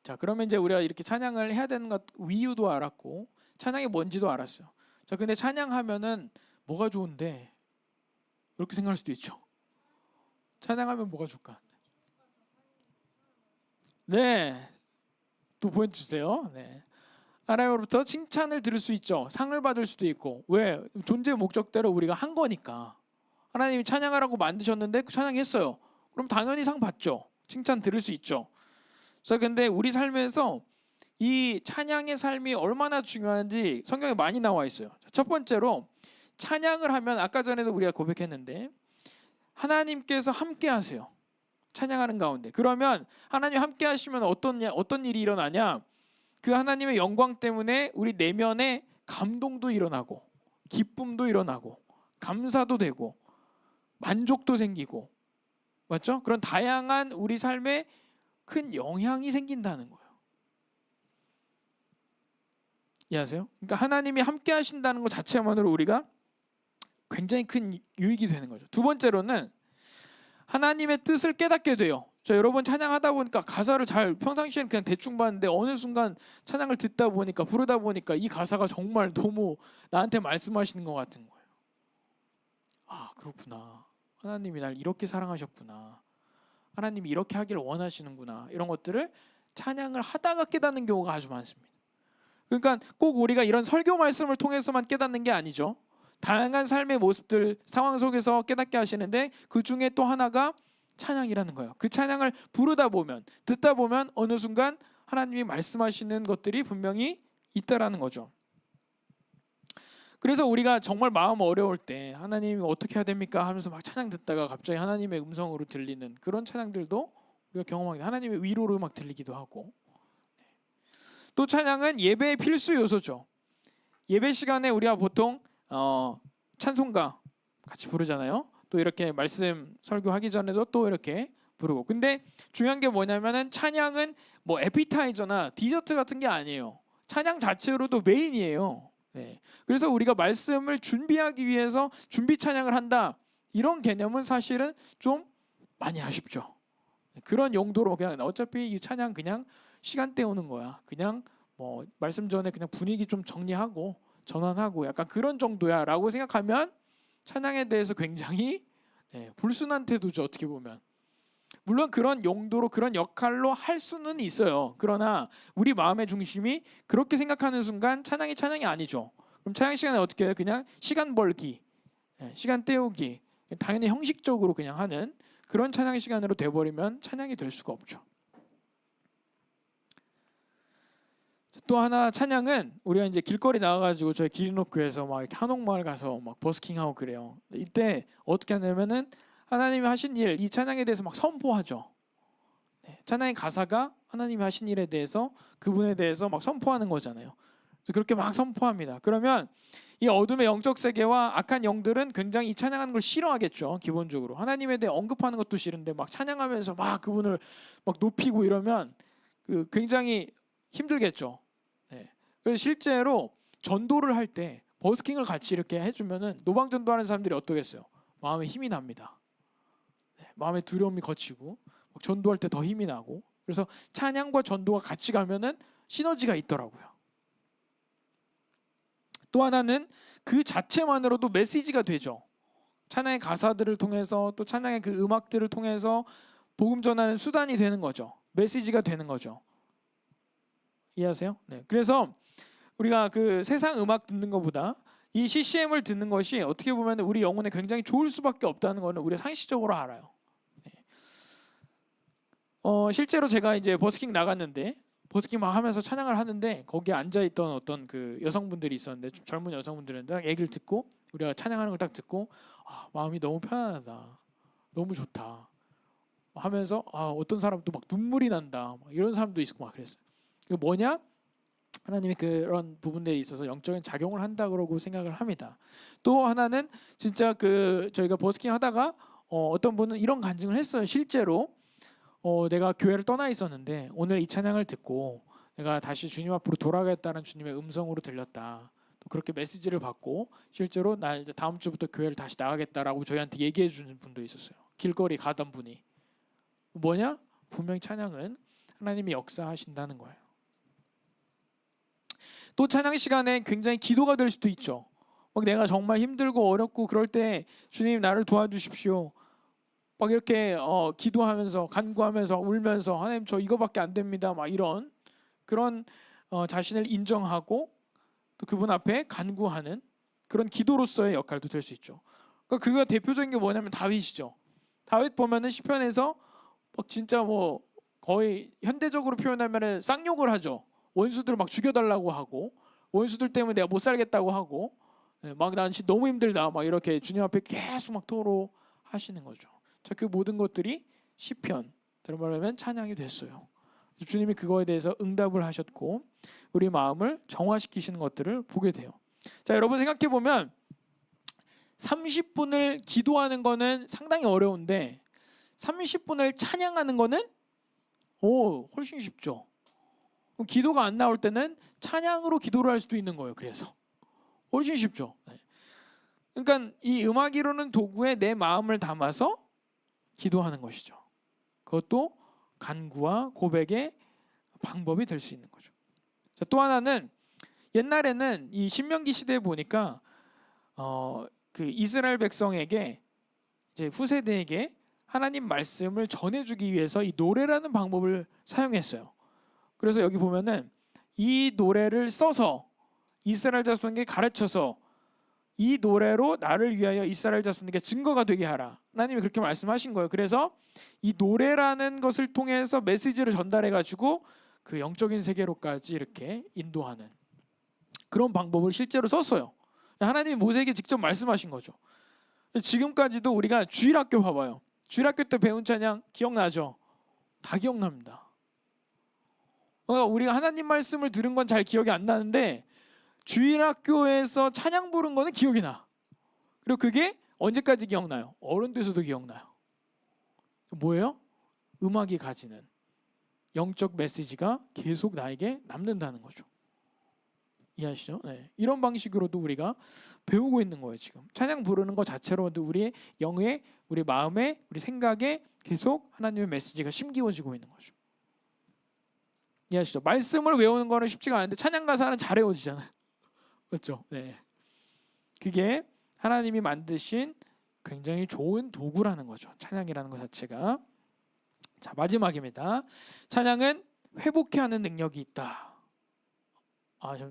자, 그러면 이제 우리가 이렇게 찬양을 해야 되는 것 이유도 알았고 찬양이 뭔지도 알았어요. 자, 근데 찬양하면은 뭐가 좋은데 이렇게 생각할 수도 있죠. 찬양하면 뭐가 좋을까? 네, 또 보여주세요. 네, 하나님으로부터 칭찬을 들을 수 있죠. 상을 받을 수도 있고. 왜? 존재의 목적대로 우리가 한 거니까. 하나님이 찬양하라고 만드셨는데 찬양했어요. 그럼 당연히 상 받죠. 칭찬 들을 수 있죠. 그래서 근데 우리 삶에서 이 찬양의 삶이 얼마나 중요한지 성경에 많이 나와 있어요. 첫 번째로 찬양을 하면 아까 전에도 우리가 고백했는데 하나님께서 함께 하세요. 찬양하는 가운데. 그러면 하나님 함께 하시면 어떤 일이 일어나냐? 그 하나님의 영광 때문에 우리 내면에 감동도 일어나고 기쁨도 일어나고 감사도 되고 만족도 생기고 맞죠? 그런 다양한 우리 삶에 큰 영향이 생긴다는 거예요. 이해하세요? 그러니까 하나님이 함께 하신다는 것 자체만으로 우리가 굉장히 큰 유익이 되는 거죠. 두 번째로는 하나님의 뜻을 깨닫게 돼요. 저 여러 번 찬양하다 보니까 가사를 잘 평상시에는 그냥 대충 봤는데 어느 순간 찬양을 듣다 보니까 부르다 보니까 이 가사가 정말 너무 나한테 말씀하시는 것 같은 거예요. 아, 그렇구나. 하나님이 날 이렇게 사랑하셨구나. 하나님이 이렇게 하기를 원하시는구나. 이런 것들을 찬양을 하다가 깨닫는 경우가 아주 많습니다. 그러니까 꼭 우리가 이런 설교 말씀을 통해서만 깨닫는 게 아니죠. 다양한 삶의 모습들, 상황 속에서 깨닫게 하시는데 그 중에 또 하나가 찬양이라는 거예요. 그 찬양을 부르다 보면, 듣다 보면 어느 순간 하나님이 말씀하시는 것들이 분명히 있다라는 거죠. 그래서 우리가 정말 마음 어려울 때 하나님이 어떻게 해야 됩니까? 하면서 막 찬양 듣다가 갑자기 하나님의 음성으로 들리는 그런 찬양들도 우리가 경험하게 돼요. 하나님의 위로로 막 들리기도 하고. 또 찬양은 예배의 필수 요소죠. 예배 시간에 우리가 보통 찬송가 같이 부르잖아요. 또 이렇게 말씀 설교하기 전에도 또 이렇게 부르고. 근데 중요한 게 뭐냐면은 찬양은 뭐 에피타이저나 디저트 같은 게 아니에요. 찬양 자체로도 메인이에요. 네. 그래서 우리가 말씀을 준비하기 위해서 준비 찬양을 한다, 이런 개념은 사실은 좀 많이 아쉽죠. 그런 용도로 그냥 어차피 이 찬양 그냥 시간 때우는 거야. 그냥 뭐 말씀 전에 그냥 분위기 좀 정리하고 전환하고 약간 그런 정도야라고 생각하면 찬양에 대해서 굉장히 불순한 태도죠. 어떻게 보면. 물론 그런 용도로 그런 역할로 할 수는 있어요. 그러나 우리 마음의 중심이 그렇게 생각하는 순간 찬양이 아니죠. 그럼 찬양 시간에 어떻게 해요? 그냥 시간 벌기, 시간 때우기, 당연히 형식적으로 그냥 하는 그런 찬양 시간으로 돼버리면 찬양이 될 수가 없죠. 또 하나 찬양은 우리가 이제 길거리 나가가지고 저희 기린옥교에서 막 이렇게 한옥마을 가서 막 버스킹하고 그래요. 이때 어떻게 하냐면은 하나님이 하신 일, 이 찬양에 대해서 막 선포하죠. 찬양의 가사가 하나님이 하신 일에 대해서, 그분에 대해서 막 선포하는 거잖아요. 그래서 그렇게 막 선포합니다. 그러면 이 어둠의 영적 세계와 악한 영들은 굉장히 이 찬양하는 걸 싫어하겠죠. 기본적으로 하나님에 대해 언급하는 것도 싫은데 막 찬양하면서 막 그분을 막 높이고 이러면 굉장히 힘들겠죠. 그래서 실제로 전도를 할 때 버스킹을 같이 이렇게 해주면은 노방 전도하는 사람들이 어떠겠어요? 마음에 힘이 납니다. 마음의 두려움이 거치고 전도할 때 더 힘이 나고, 그래서 찬양과 전도가 같이 가면은 시너지가 있더라고요. 또 하나는 그 자체만으로도 메시지가 되죠. 찬양의 가사들을 통해서, 또 찬양의 그 음악들을 통해서 복음 전하는 수단이 되는 거죠. 메시지가 되는 거죠. 이해하세요? 네. 그래서 우리가 그 세상 음악 듣는 것보다 이 CCM을 듣는 것이 어떻게 보면 우리 영혼에 굉장히 좋을 수밖에 없다는 것은 우리가 상식적으로 알아요. 네. 실제로 제가 이제 버스킹 나갔는데 버스킹 막 하면서 찬양을 하는데 거기에 앉아있던 어떤 그 여성분들이 있었는데, 좀 젊은 여성분들은 딱 얘기를 듣고, 우리가 찬양하는 걸 딱 듣고 마음이 너무 편안하다, 너무 좋다 하면서 어떤 사람도 막 눈물이 난다, 막 이런 사람도 있고 막 그랬어요. 이거 뭐냐? 하나님이 그런 부분들에 있어서 영적인 작용을 한다 그러고 생각을 합니다. 또 하나는 진짜 저희가 버스킹 하다가 어떤 분은 이런 간증을 했어요. 실제로 내가 교회를 떠나 있었는데 오늘 이 찬양을 듣고 내가 다시 주님 앞으로 돌아가겠다는 주님의 음성으로 들렸다. 또 그렇게 메시지를 받고 실제로 나 이제 다음 주부터 교회를 다시 나가겠다라고 저희한테 얘기해 주는 분도 있었어요. 길거리 가던 분이. 뭐냐? 분명히 찬양은 하나님이 역사하신다는 거예요. 또 찬양 시간에 굉장히 기도가 될 수도 있죠. 막 내가 정말 힘들고 어렵고 그럴 때 주님 나를 도와주십시오, 막 이렇게 기도하면서 간구하면서 울면서 하나님 저 이거밖에 안 됩니다, 막 이런 그런 자신을 인정하고 또 그분 앞에 간구하는 그런 기도로서의 역할도 될 수 있죠. 그러니까 그거 대표적인 게 뭐냐면 다윗이죠. 다윗 보면은 시편에서 막 진짜 뭐 거의 현대적으로 표현하면은 쌍욕을 하죠. 원수들을 막 죽여달라고 하고, 원수들 때문에 내가 못 살겠다고 하고, 막 난 너무 힘들다 막 이렇게 주님 앞에 계속 막 토로하시는 거죠. 자, 그 모든 것들이 시편, 다른 말로 하면 찬양이 됐어요. 주님이 그거에 대해서 응답을 하셨고 우리 마음을 정화시키시는 것들을 보게 돼요. 자, 여러분 생각해 보면 30분을 기도하는 거는 상당히 어려운데 30분을 찬양하는 거는 훨씬 쉽죠. 그럼 기도가 안 나올 때는 찬양으로 기도를 할 수도 있는 거예요. 그래서 훨씬 쉽죠. 그러니까 이 음악이로는 도구에 내 마음을 담아서 기도하는 것이죠. 그것도 간구와 고백의 방법이 될 수 있는 거죠. 자, 또 하나는 옛날에는 이 신명기 시대에 보니까 그 이스라엘 백성에게 이제 후세대에게 하나님 말씀을 전해주기 위해서 이 노래라는 방법을 사용했어요. 그래서 여기 보면은 이 노래를 써서 이스라엘 자손에게 가르쳐서 이 노래로 나를 위하여 이스라엘 자손에게 증거가 되게 하라. 하나님이 그렇게 말씀하신 거예요. 그래서 이 노래라는 것을 통해서 메시지를 전달해가지고 그 영적인 세계로까지 이렇게 인도하는 그런 방법을 실제로 썼어요. 하나님이 모세에게 직접 말씀하신 거죠. 지금까지도 우리가 주일학교 봐봐요. 주일학교 때 배운 찬양 기억나죠? 다 기억납니다. 우리가 하나님 말씀을 들은 건 잘 기억이 안 나는데 주일학교에서 찬양 부른 거는 기억이 나. 그리고 그게 언제까지 기억나요? 어른 돼서도 기억나요. 뭐예요? 음악이 가지는 영적 메시지가 계속 나에게 남는다는 거죠. 이해하시죠? 네. 이런 방식으로도 우리가 배우고 있는 거예요. 지금 찬양 부르는 것 자체로도 우리의 영에, 우리 마음에, 우리 생각에 계속 하나님의 메시지가 심기워지고 있는 거죠. 이해하시죠? 말씀을 외우는 거는 쉽지가 않은데 찬양 가사는 잘 외워지잖아요. 그렇죠? 네. 그게 하나님이 만드신 굉장히 좋은 도구라는 거죠. 찬양이라는 것 자체가. 자, 마지막입니다. 찬양은 회복해 하는 능력이 있다.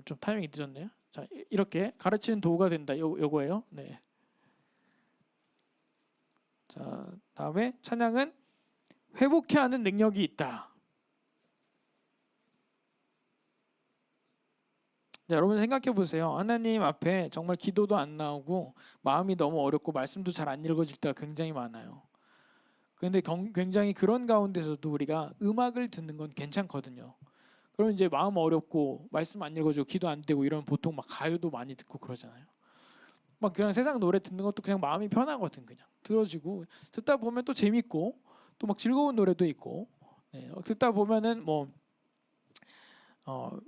좀 타이밍이 늦었네요. 자, 이렇게 가르치는 도구가 된다. 요거예요. 네. 자, 다음에 찬양은 회복해 하는 능력이 있다. 자, 여러분 생각해 보세요. 하나님 앞에 정말 기도도 안 나오고 마음이 너무 어렵고 말씀도 잘 안 읽어질 때가 굉장히 많아요. 그런데 굉장히 그런 가운데서도 우리가 음악을 듣는 건 괜찮거든요. 그러면 이제 마음 어렵고 말씀 안 읽어주고 기도 안 되고 이러면 보통 막 가요도 많이 듣고 그러잖아요. 막 그냥 세상 노래 듣는 것도 그냥 마음이 편하거든. 그냥 들어지고 듣다 보면 또 재밌고 또 막 즐거운 노래도 있고, 네, 듣다 보면은 뭐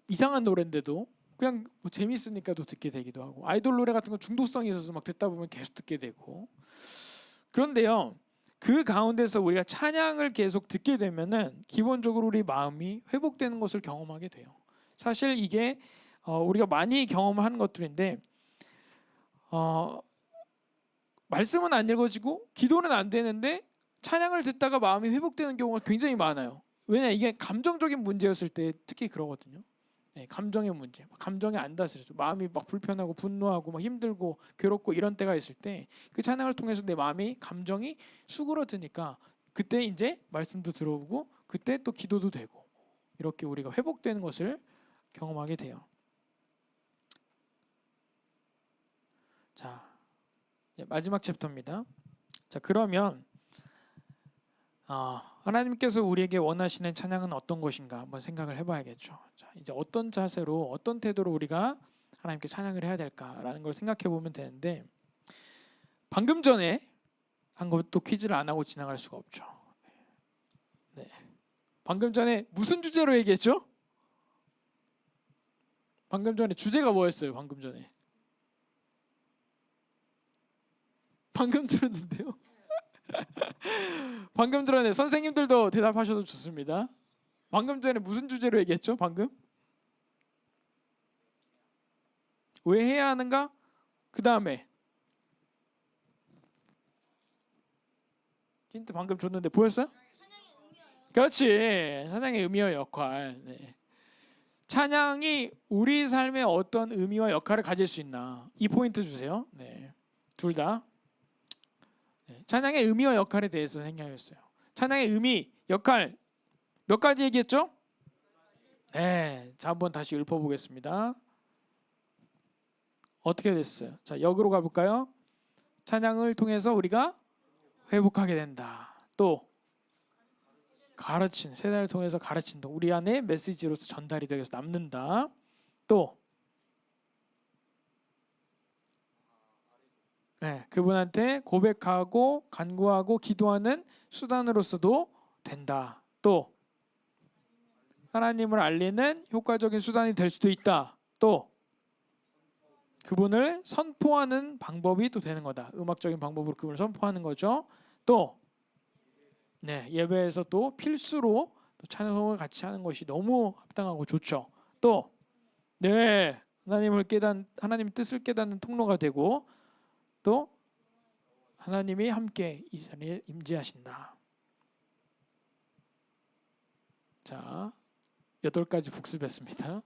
이상한 노래인데도 그냥 뭐 재밌으니까 또 듣게 되기도 하고, 아이돌 노래 같은 거 중독성이 있어서 막 듣다 보면 계속 듣게 되고. 그런데요, 그 가운데서 우리가 찬양을 계속 듣게 되면은 기본적으로 우리 마음이 회복되는 것을 경험하게 돼요. 사실 이게 우리가 많이 경험하는 것들인데, 말씀은 안 읽어지고 기도는 안 되는데 찬양을 듣다가 마음이 회복되는 경우가 굉장히 많아요. 왜냐, 이게 감정적인 문제였을 때 특히 그러거든요. 네, 감정의 문제, 감정이 안 다스려져, 마음이 막 불편하고 분노하고 막 힘들고 괴롭고 이런 때가 있을 때 그 찬양을 통해서 내 마음이, 감정이 수그러드니까 그때 이제 말씀도 들어오고 그때 또 기도도 되고, 이렇게 우리가 회복되는 것을 경험하게 돼요. 자, 마지막 챕터입니다. 자, 그러면 하나님께서 우리에게 원하시는 찬양은 어떤 것인가 한번 생각을 해봐야겠죠. 자, 이제 어떤 자세로, 어떤 태도로 우리가 하나님께 찬양을 해야 될까라는 걸 생각해 보면 되는데, 방금 전에 한 것도 퀴즈를 안 하고 지나갈 수가 없죠. 네. 방금 전에 무슨 주제로 얘기했죠? 방금 전에 주제가 뭐였어요? 방금 전에 방금 들었는데요. 방금 들었네. 선생님들도 대답하셔도 좋습니다. 방금 전에 무슨 주제로 얘기했죠? 방금 왜 해야 하는가? 그 다음에 힌트 방금 줬는데 보였어요? 그렇지. 찬양의 의미와 역할. 네. 찬양이 우리 삶에 어떤 의미와 역할을 가질 수 있나, 이 포인트 주세요. 네. 둘 다. 네. 찬양의 의미와 역할에 대해서 생각했어요. 찬양의 의미, 역할 몇 가지 얘기했죠? 네. 자, 한번 다시 읊어보겠습니다. 어떻게 됐어요? 자, 역으로 가볼까요? 찬양을 통해서 우리가 회복하게 된다. 또 가르친, 세대를 통해서 가르친다. 우리 안에 메시지로서 전달이 되어서 남는다. 또 그분한테 고백하고 간구하고 기도하는 수단으로서도 된다. 또 하나님을 알리는 효과적인 수단이 될 수도 있다. 또 그분을 선포하는 방법이 또 되는 거다. 음악적인 방법으로 그분을 선포하는 거죠. 또 예배에서 또 필수로 또 찬송을 같이 하는 것이 너무 합당하고 좋죠. 또 하나님의 뜻을 깨닫는 통로가 되고, 또 하나님이 함께 이 자리에 임재하신다. 자, 8가지 복습했습니다.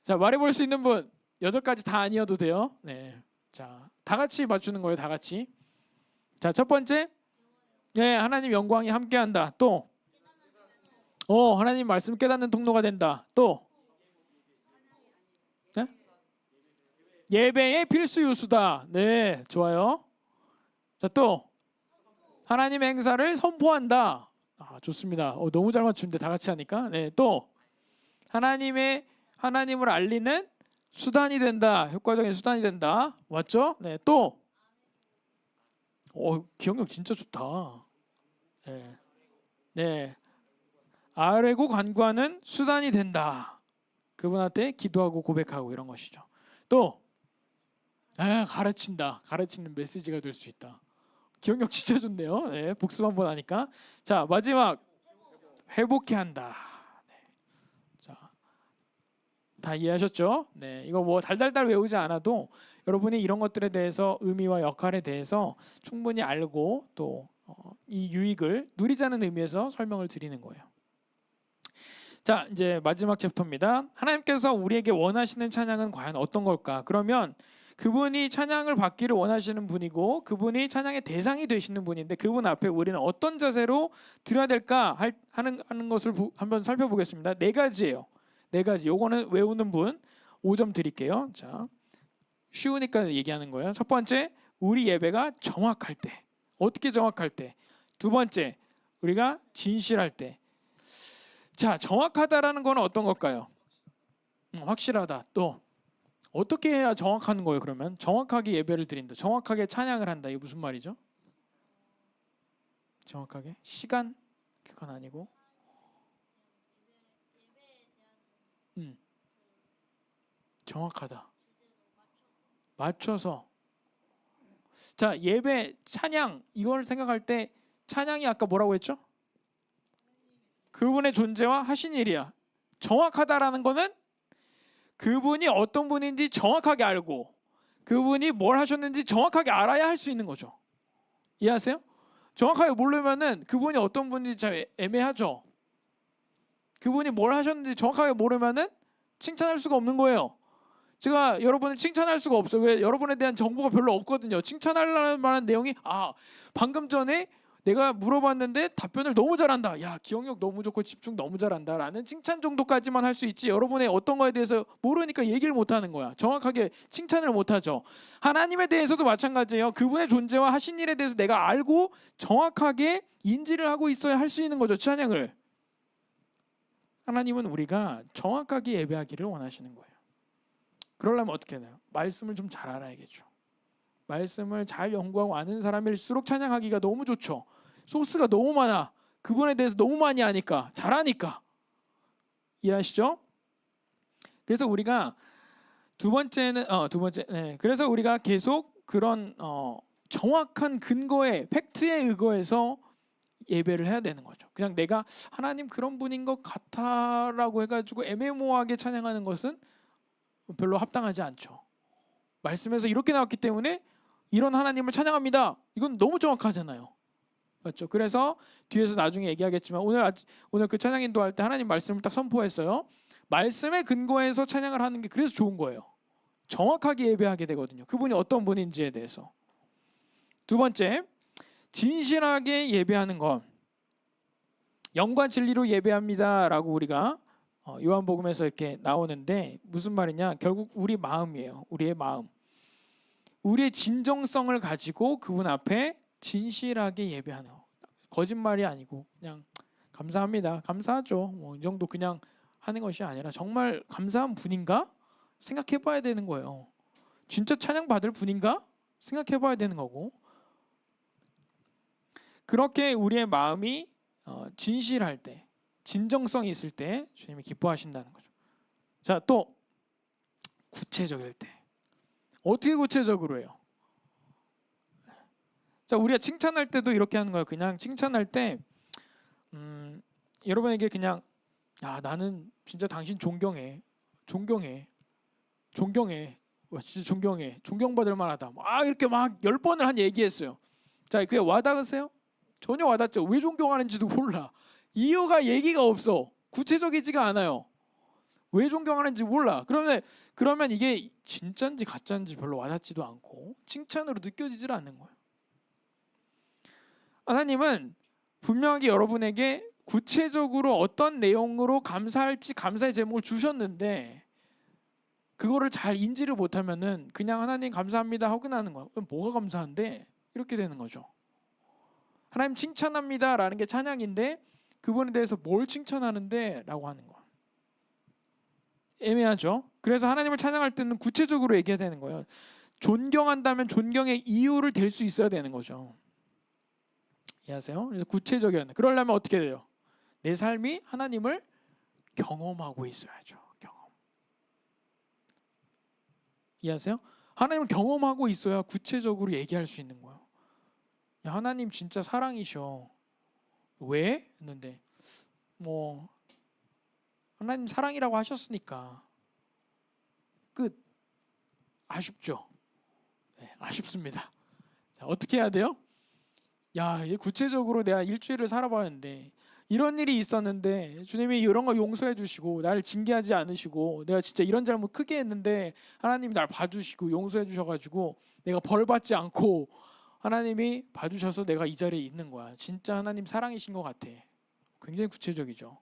자, 말해볼 수 있는 분 8가지 다 아니어도 돼요. 네, 자, 다 같이 맞추는 거예요. 다 같이. 자, 첫 번째, 하나님 영광이 함께한다. 또 하나님 말씀 깨닫는 통로가 된다. 또 예배의 필수 요소다. 네, 좋아요. 자, 또 하나님의 행사를 선포한다. 좋습니다. 너무 잘 맞추는데 다 같이 하니까. 네, 또 하나님을 알리는 수단이 된다. 효과적인 수단이 된다. 맞죠? 네, 또 기억력 진짜 좋다. 네. 네, 아뢰고 간구하는 수단이 된다. 그분한테 기도하고 고백하고 이런 것이죠. 또 가르친다. 가르치는 메시지가 될 수 있다. 기억력 진짜 좋네요. 네, 복습 한번 하니까. 자, 마지막 회복해 한다. 네. 자, 다 이해하셨죠? 네, 이거 뭐 달달달 외우지 않아도 여러분이 이런 것들에 대해서 의미와 역할에 대해서 충분히 알고 또 이 유익을 누리자는 의미에서 설명을 드리는 거예요. 자, 이제 마지막 챕터입니다. 하나님께서 우리에게 원하시는 찬양은 과연 어떤 걸까? 그러면 그분이 찬양을 받기를 원하시는 분이고 그분이 찬양의 대상이 되시는 분인데 그분 앞에 우리는 어떤 자세로 드려야 될까 하는 것을 한번 살펴보겠습니다. 네 가지예요. 네 가지. 요거는 외우는 분 5점 드릴게요. 자, 쉬우니까 얘기하는 거예요. 첫 번째, 우리 예배가 정확할 때. 어떻게 정확할 때? 두 번째, 우리가 진실할 때. 자, 정확하다라는 건 어떤 걸까요? 확실하다. 또 어떻게 해야 정확한 거예요? 그러면 정확하게 예배를 드린다. 정확하게 찬양을 한다. 이게 무슨 말이죠? 정확하게 시간 그건 아니고 정확하다. 맞춰서. 자, 예배 찬양 이걸 생각할 때 찬양이 아까 뭐라고 했죠? 그분의 존재와 하신 일이야. 정확하다라는 거는 그분이 어떤 분인지 정확하게 알고 그분이 뭘 하셨는지 정확하게 알아야 할 수 있는 거죠. 이해하세요? 정확하게 모르면은 그분이 어떤 분인지 잘 애매하죠. 그분이 뭘 하셨는지 정확하게 모르면은 칭찬할 수가 없는 거예요. 제가 여러분을 칭찬할 수가 없어요. 왜? 여러분에 대한 정보가 별로 없거든요. 칭찬할 만한 내용이 방금 전에 내가 물어봤는데 답변을 너무 잘한다. 야, 기억력 너무 좋고 집중 너무 잘한다. 라는 칭찬 정도까지만 할 수 있지 여러분의 어떤 거에 대해서 모르니까 얘기를 못하는 거야. 정확하게 칭찬을 못하죠. 하나님에 대해서도 마찬가지예요. 그분의 존재와 하신 일에 대해서 내가 알고 정확하게 인지를 하고 있어야 할 수 있는 거죠. 찬양을. 하나님은 우리가 정확하게 예배하기를 원하시는 거예요. 그러려면 어떻게 해야 돼요? 말씀을 좀 잘 알아야겠죠. 말씀을 잘 연구하고 아는 사람일수록 찬양하기가 너무 좋죠. 소스가 너무 많아. 그분에 대해서 너무 많이 아니까, 잘하니까. 이해하시죠? 그래서 우리가 두 번째, 그래서 우리가 계속 그런 정확한 근거에 팩트에 의거해서 예배를 해야 되는 거죠. 그냥 내가 하나님 그런 분인 것 같아라고 해가지고 애매모호하게 찬양하는 것은 별로 합당하지 않죠. 말씀에서 이렇게 나왔기 때문에 이런 하나님을 찬양합니다. 이건 너무 정확하잖아요. 맞죠? 그래서 뒤에서 나중에 얘기하겠지만 오늘 그 찬양 인도할 때 하나님 말씀을 딱 선포했어요. 말씀의 근거에서 찬양을 하는 게 그래서 좋은 거예요. 정확하게 예배하게 되거든요. 그분이 어떤 분인지에 대해서. 두 번째, 진실하게 예배하는 것. 영과 진리로 예배합니다라고 우리가 요한복음에서 이렇게 나오는데 무슨 말이냐? 결국 우리 마음이에요. 우리의 마음. 우리의 진정성을 가지고 그분 앞에 진실하게 예배하는 거. 거짓말이 아니고 그냥 감사합니다. 감사하죠. 뭐 이 정도 그냥 하는 것이 아니라 정말 감사한 분인가? 생각해 봐야 되는 거예요. 진짜 찬양 받을 분인가? 생각해 봐야 되는 거고. 그렇게 우리의 마음이 진실할 때, 진정성이 있을 때 주님이 기뻐하신다는 거죠. 자, 또 구체적일 때. 어떻게 구체적으로 해요? 자, 우리가 칭찬할 때도 이렇게 하는 거예요. 그냥 칭찬할 때 여러분에게 그냥 나는 진짜 당신 존경해. 와, 진짜 존경해. 존경받을 만하다. 이렇게 막 10번을 한 얘기했어요. 자, 그게 와닿으세요? 전혀 와닿죠. 왜 존경하는지도 몰라. 이유가 얘기가 없어. 구체적이지가 않아요. 왜 존경하는지 몰라. 그러면 이게 진짜인지 가짜인지 별로 와닿지도 않고 칭찬으로 느껴지질 않는 거예요. 하나님은 분명하게 여러분에게 구체적으로 어떤 내용으로 감사할지 감사의 제목을 주셨는데 그거를 잘 인지를 못하면은 그냥 하나님 감사합니다 하고 끝나는 거예요. 뭐가 감사한데? 이렇게 되는 거죠. 하나님 칭찬합니다라는 게 찬양인데 그분에 대해서 뭘 칭찬하는데? 라고 하는 거예요. 애매하죠. 그래서 하나님을 찬양할 때는 구체적으로 얘기해야 되는 거예요. 존경한다면 존경의 이유를 댈 수 있어야 되는 거죠. 이해하세요? 그래서 구체적이었네. 그러려면 어떻게 돼요? 내 삶이 하나님을 경험하고 있어야죠. 경험. 이해하세요? 하나님을 경험하고 있어야 구체적으로 얘기할 수 있는 거예요. 야, 하나님 진짜 사랑이셔. 왜? 했는데 뭐 하나님 사랑이라고 하셨으니까 끝. 아쉽죠? 네, 아쉽습니다. 자, 어떻게 해야 돼요? 야, 구체적으로 내가 일주일을 살아봤는데 이런 일이 있었는데 주님이 이런 거 용서해 주시고 나를 징계하지 않으시고 내가 진짜 이런 잘못 크게 했는데 하나님이 날 봐주시고 용서해 주셔가지고 내가 벌 받지 않고 하나님이 봐주셔서 내가 이 자리에 있는 거야. 진짜 하나님 사랑이신 것 같아. 굉장히 구체적이죠.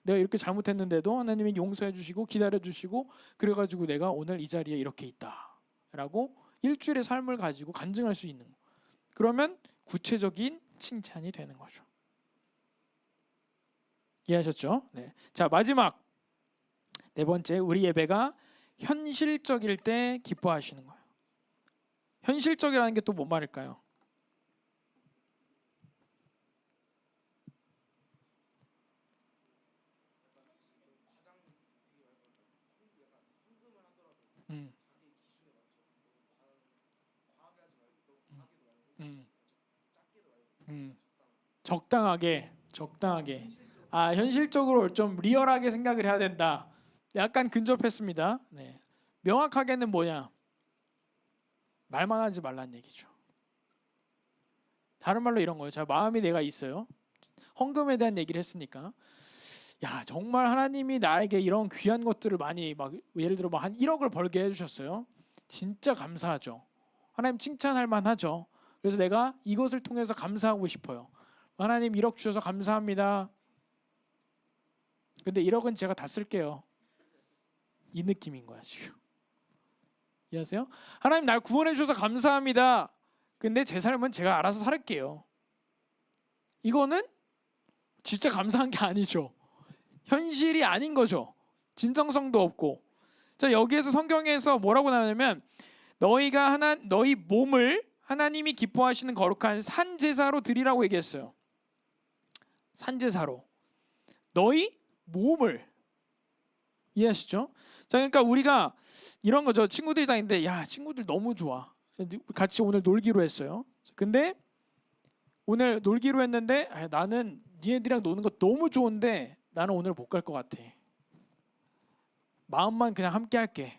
내가 이렇게 잘못했는데도 하나님이 용서해 주시고 기다려 주시고 그래가지고 내가 오늘 이 자리에 이렇게 있다 라고 일주일의 삶을 가지고 간증할 수 있는 거. 그러면 구체적인 칭찬이 되는 거죠. 이해하셨죠? 네. 자, 마지막 네 번째, 우리 예배가 현실적일 때 기뻐하시는 거예요. 현실적이라는 게 또 뭔 말일까요? 음. 음. 적당하게. 아, 현실적으로 좀 리얼하게 생각을 해야 된다. 약간 근접했습니다. 네. 명확하게는 뭐냐? 말만 하지 말란 얘기죠. 다른 말로 이런 거예요. 자, 마음이 내가 있어요. 헌금에 대한 얘기를 했으니까. 야, 정말 하나님이 나에게 이런 귀한 것들을 많이 막 예를 들어 한 1억을 벌게 해주셨어요. 진짜 감사하죠. 하나님 칭찬할 만하죠. 그래서 내가 이것을 통해서 감사하고 싶어요. 하나님 1억 주셔서 감사합니다. 근데 1억은 제가 다 쓸게요. 이 느낌인 거야 지금. 이해하세요? 하나님 날 구원해 주셔서 감사합니다. 근데 제 삶은 제가 알아서 살게요. 이거는 진짜 감사한 게 아니죠. 현실이 아닌 거죠. 진정성도 없고. 자, 여기에서 성경에서 뭐라고 나오냐면 너희 몸을 하나님이 기뻐하시는 거룩한 산 제사로 드리라고 얘기했어요. 산 제사로. 너희 몸을. 이해하시죠? 자, 그러니까 우리가 이런 거죠. 친구들이 다니는데 야, 친구들 너무 좋아. 같이 오늘 놀기로 했어요. 근데 오늘 놀기로 했는데 나는 니네들이랑 노는 거 너무 좋은데 나는 오늘 못 갈 것 같아. 마음만 그냥 함께 할게.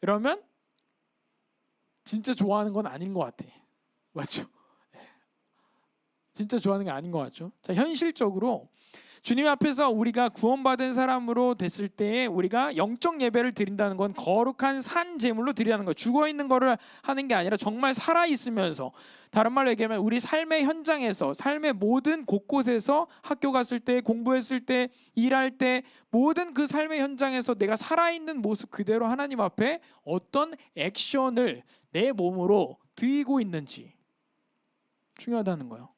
이러면 진짜 좋아하는 건 아닌 것 같아. 맞죠? 진짜 좋아하는 게 아닌 것 같죠? 자, 현실적으로 주님 앞에서 우리가 구원받은 사람으로 됐을 때에 우리가 영적 예배를 드린다는 건 거룩한 산 제물로 드리라는 거예요. 죽어 있는 거를 하는 게 아니라 정말 살아 있으면서, 다른 말로 얘기하면 우리 삶의 현장에서, 삶의 모든 곳곳에서, 학교 갔을 때, 공부했을 때, 일할 때, 모든 그 삶의 현장에서 내가 살아 있는 모습 그대로 하나님 앞에 어떤 액션을 내 몸으로 드리고 있는지 중요하다는 거예요.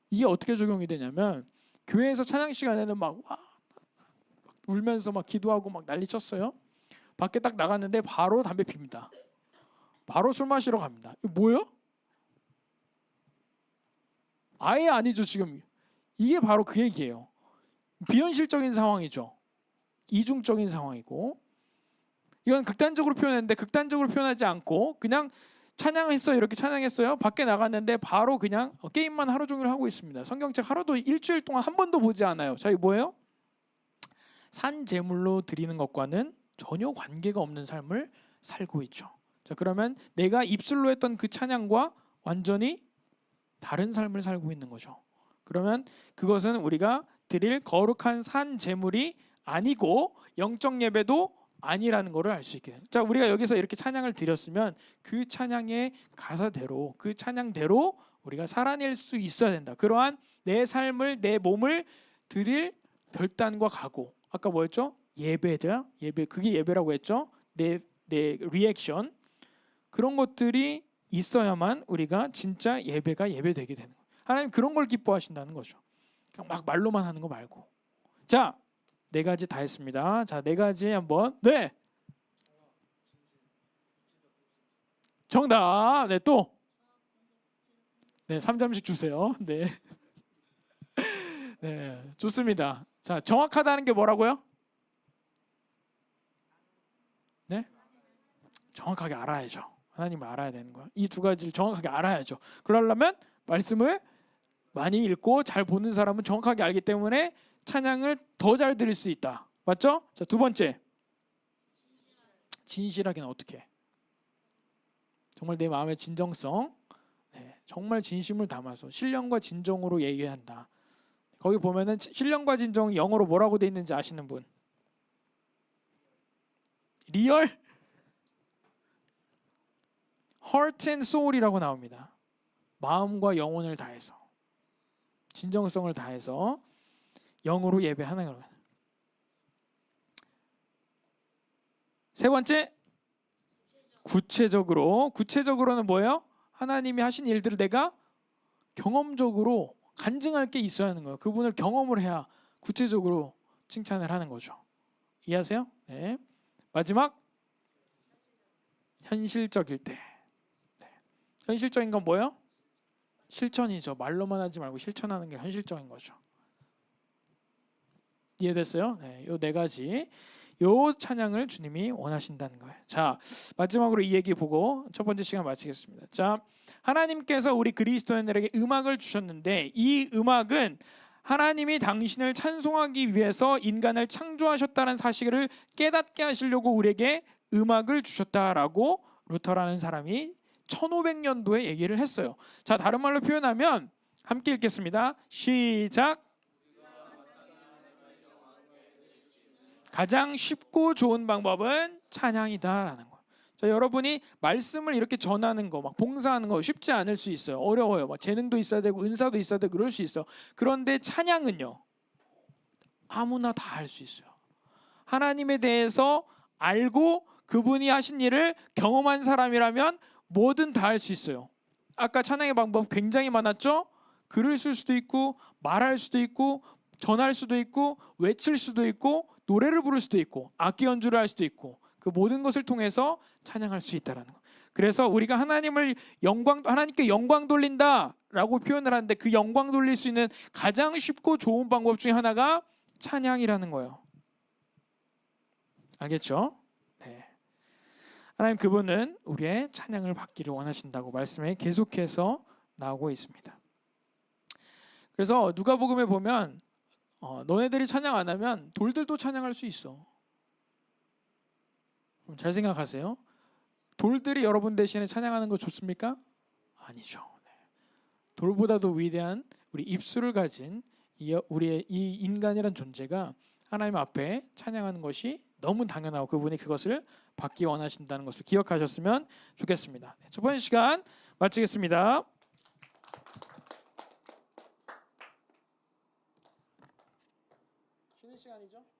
이게 어떻게 적용이 되냐면 교회에서 찬양 시간에는 막 울면서 막 기도하고 막 난리 쳤어요. 밖에 딱 나갔는데 바로 담배 핍니다. 바로 술 마시러 갑니다. 이거 뭐예요? 아예 아니죠. 지금 이게 바로 그 얘기예요. 비현실적인 상황이죠. 이중적인 상황이고, 이건 극단적으로 표현했는데 극단적으로 표현하지 않고 그냥 찬양했어요. 이렇게 찬양했어요. 밖에 나갔는데 바로 그냥 게임만 하루 종일 하고 있습니다. 성경책 하루도 일주일 동안 한 번도 보지 않아요. 자, 이거 뭐예요? 산 제물로 드리는 것과는 전혀 관계가 없는 삶을 살고 있죠. 자, 그러면 내가 입술로 했던 그 찬양과 완전히 다른 삶을 살고 있는 거죠. 그러면 그것은 우리가 드릴 거룩한 산 제물이 아니고 영적 예배도 아니라는 것을 알 수 있게 돼요. 자, 우리가 여기서 이렇게 찬양을 드렸으면 그 찬양의 가사대로, 그 찬양대로 우리가 살아낼 수 있어야 된다. 그러한 내 삶을, 내 몸을 드릴 결단과 각오. 아까 뭐였죠? 예배죠. 예배, 그게 예배라고 했죠. 내 리액션, 그런 것들이 있어야만 우리가 진짜 예배가 예배되게 되는 거예요. 하나님 그런 걸 기뻐하신다는 거죠. 그냥 막 말로만 하는 거 말고. 자, 4가지 다 했습니다. 자, 4가지 한번. 네. 정답. 네, 또. 네, 3점씩 주세요. 네. 네, 좋습니다. 자, 정확하다는 게 뭐라고요? 네? 정확하게 알아야죠. 하나님을 알아야 되는 거야. 이 두 가지를 정확하게 알아야죠. 그러려면 말씀을 많이 읽고 잘 보는 사람은 정확하게 알기 때문에 찬양을 더 잘 드릴 수 있다. 맞죠? 자, 두 번째. 진실하게는 어떻게? 정말 내 마음의 진정성, 네, 정말 진심을 담아서 신령과 진정으로 얘기한다. 거기 보면은 신령과 진정이 영어로 뭐라고 돼 있는지 아시는 분? 리얼? heart and soul이라고 나옵니다. 마음과 영혼을 다해서, 진정성을 다해서 영으로 예배하는 거예요. 세 번째, 구체적으로는 뭐예요? 하나님이 하신 일들을 내가 경험적으로 간증할 게 있어야 하는 거예요. 그분을 경험을 해야 구체적으로 칭찬을 하는 거죠. 이해하세요? 네. 마지막, 현실적일 때. 네. 현실적인 건 뭐예요? 실천이죠. 말로만 하지 말고 실천하는 게 현실적인 거죠. 이해됐어요? 네, 요 네 가지, 요 찬양을 주님이 원하신다는 거예요. 자, 마지막으로 이 얘기 보고 첫 번째 시간 마치겠습니다. 자, 하나님께서 우리 그리스도인들에게 음악을 주셨는데 이 음악은 하나님이 당신을 찬송하기 위해서 인간을 창조하셨다는 사실을 깨닫게 하시려고 우리에게 음악을 주셨다라고 루터라는 사람이 1500년도에 얘기를 했어요. 자, 다른 말로 표현하면 함께 읽겠습니다. 시작. 가장 쉽고 좋은 방법은 찬양이다라는 거예요. 자, 여러분이 말씀을 이렇게 전하는 거, 막 봉사하는 거 쉽지 않을 수 있어요. 어려워요. 막 재능도 있어야 되고 은사도 있어야 되고 그럴 수 있어. 그런데 찬양은요, 아무나 다 할 수 있어요. 하나님에 대해서 알고 그분이 하신 일을 경험한 사람이라면 뭐든 다 할 수 있어요. 아까 찬양의 방법 굉장히 많았죠? 글을 쓸 수도 있고 말할 수도 있고 전할 수도 있고 외칠 수도 있고 노래를 부를 수도 있고 악기 연주를 할 수도 있고 그 모든 것을 통해서 찬양할 수 있다라는 거. 그래서 우리가 하나님께 영광 돌린다라고 표현을 하는데 그 영광 돌릴 수 있는 가장 쉽고 좋은 방법 중에 하나가 찬양이라는 거예요. 알겠죠? 네. 하나님 그분은 우리의 찬양을 받기를 원하신다고 말씀에 계속해서 나오고 있습니다. 그래서 누가복음에 보면 너네들이 찬양 안 하면 돌들도 찬양할 수 있어. 잘 생각하세요. 돌들이 여러분 대신에 찬양하는 거 좋습니까? 아니죠. 네. 돌보다도 위대한 우리 입술을 가진 우리의 이 인간이란 존재가 하나님 앞에 찬양하는 것이 너무 당연하고 그분이 그것을 받기 원하신다는 것을 기억하셨으면 좋겠습니다. 네, 첫 번째 시간 마치겠습니다. 쉬는 시간이죠?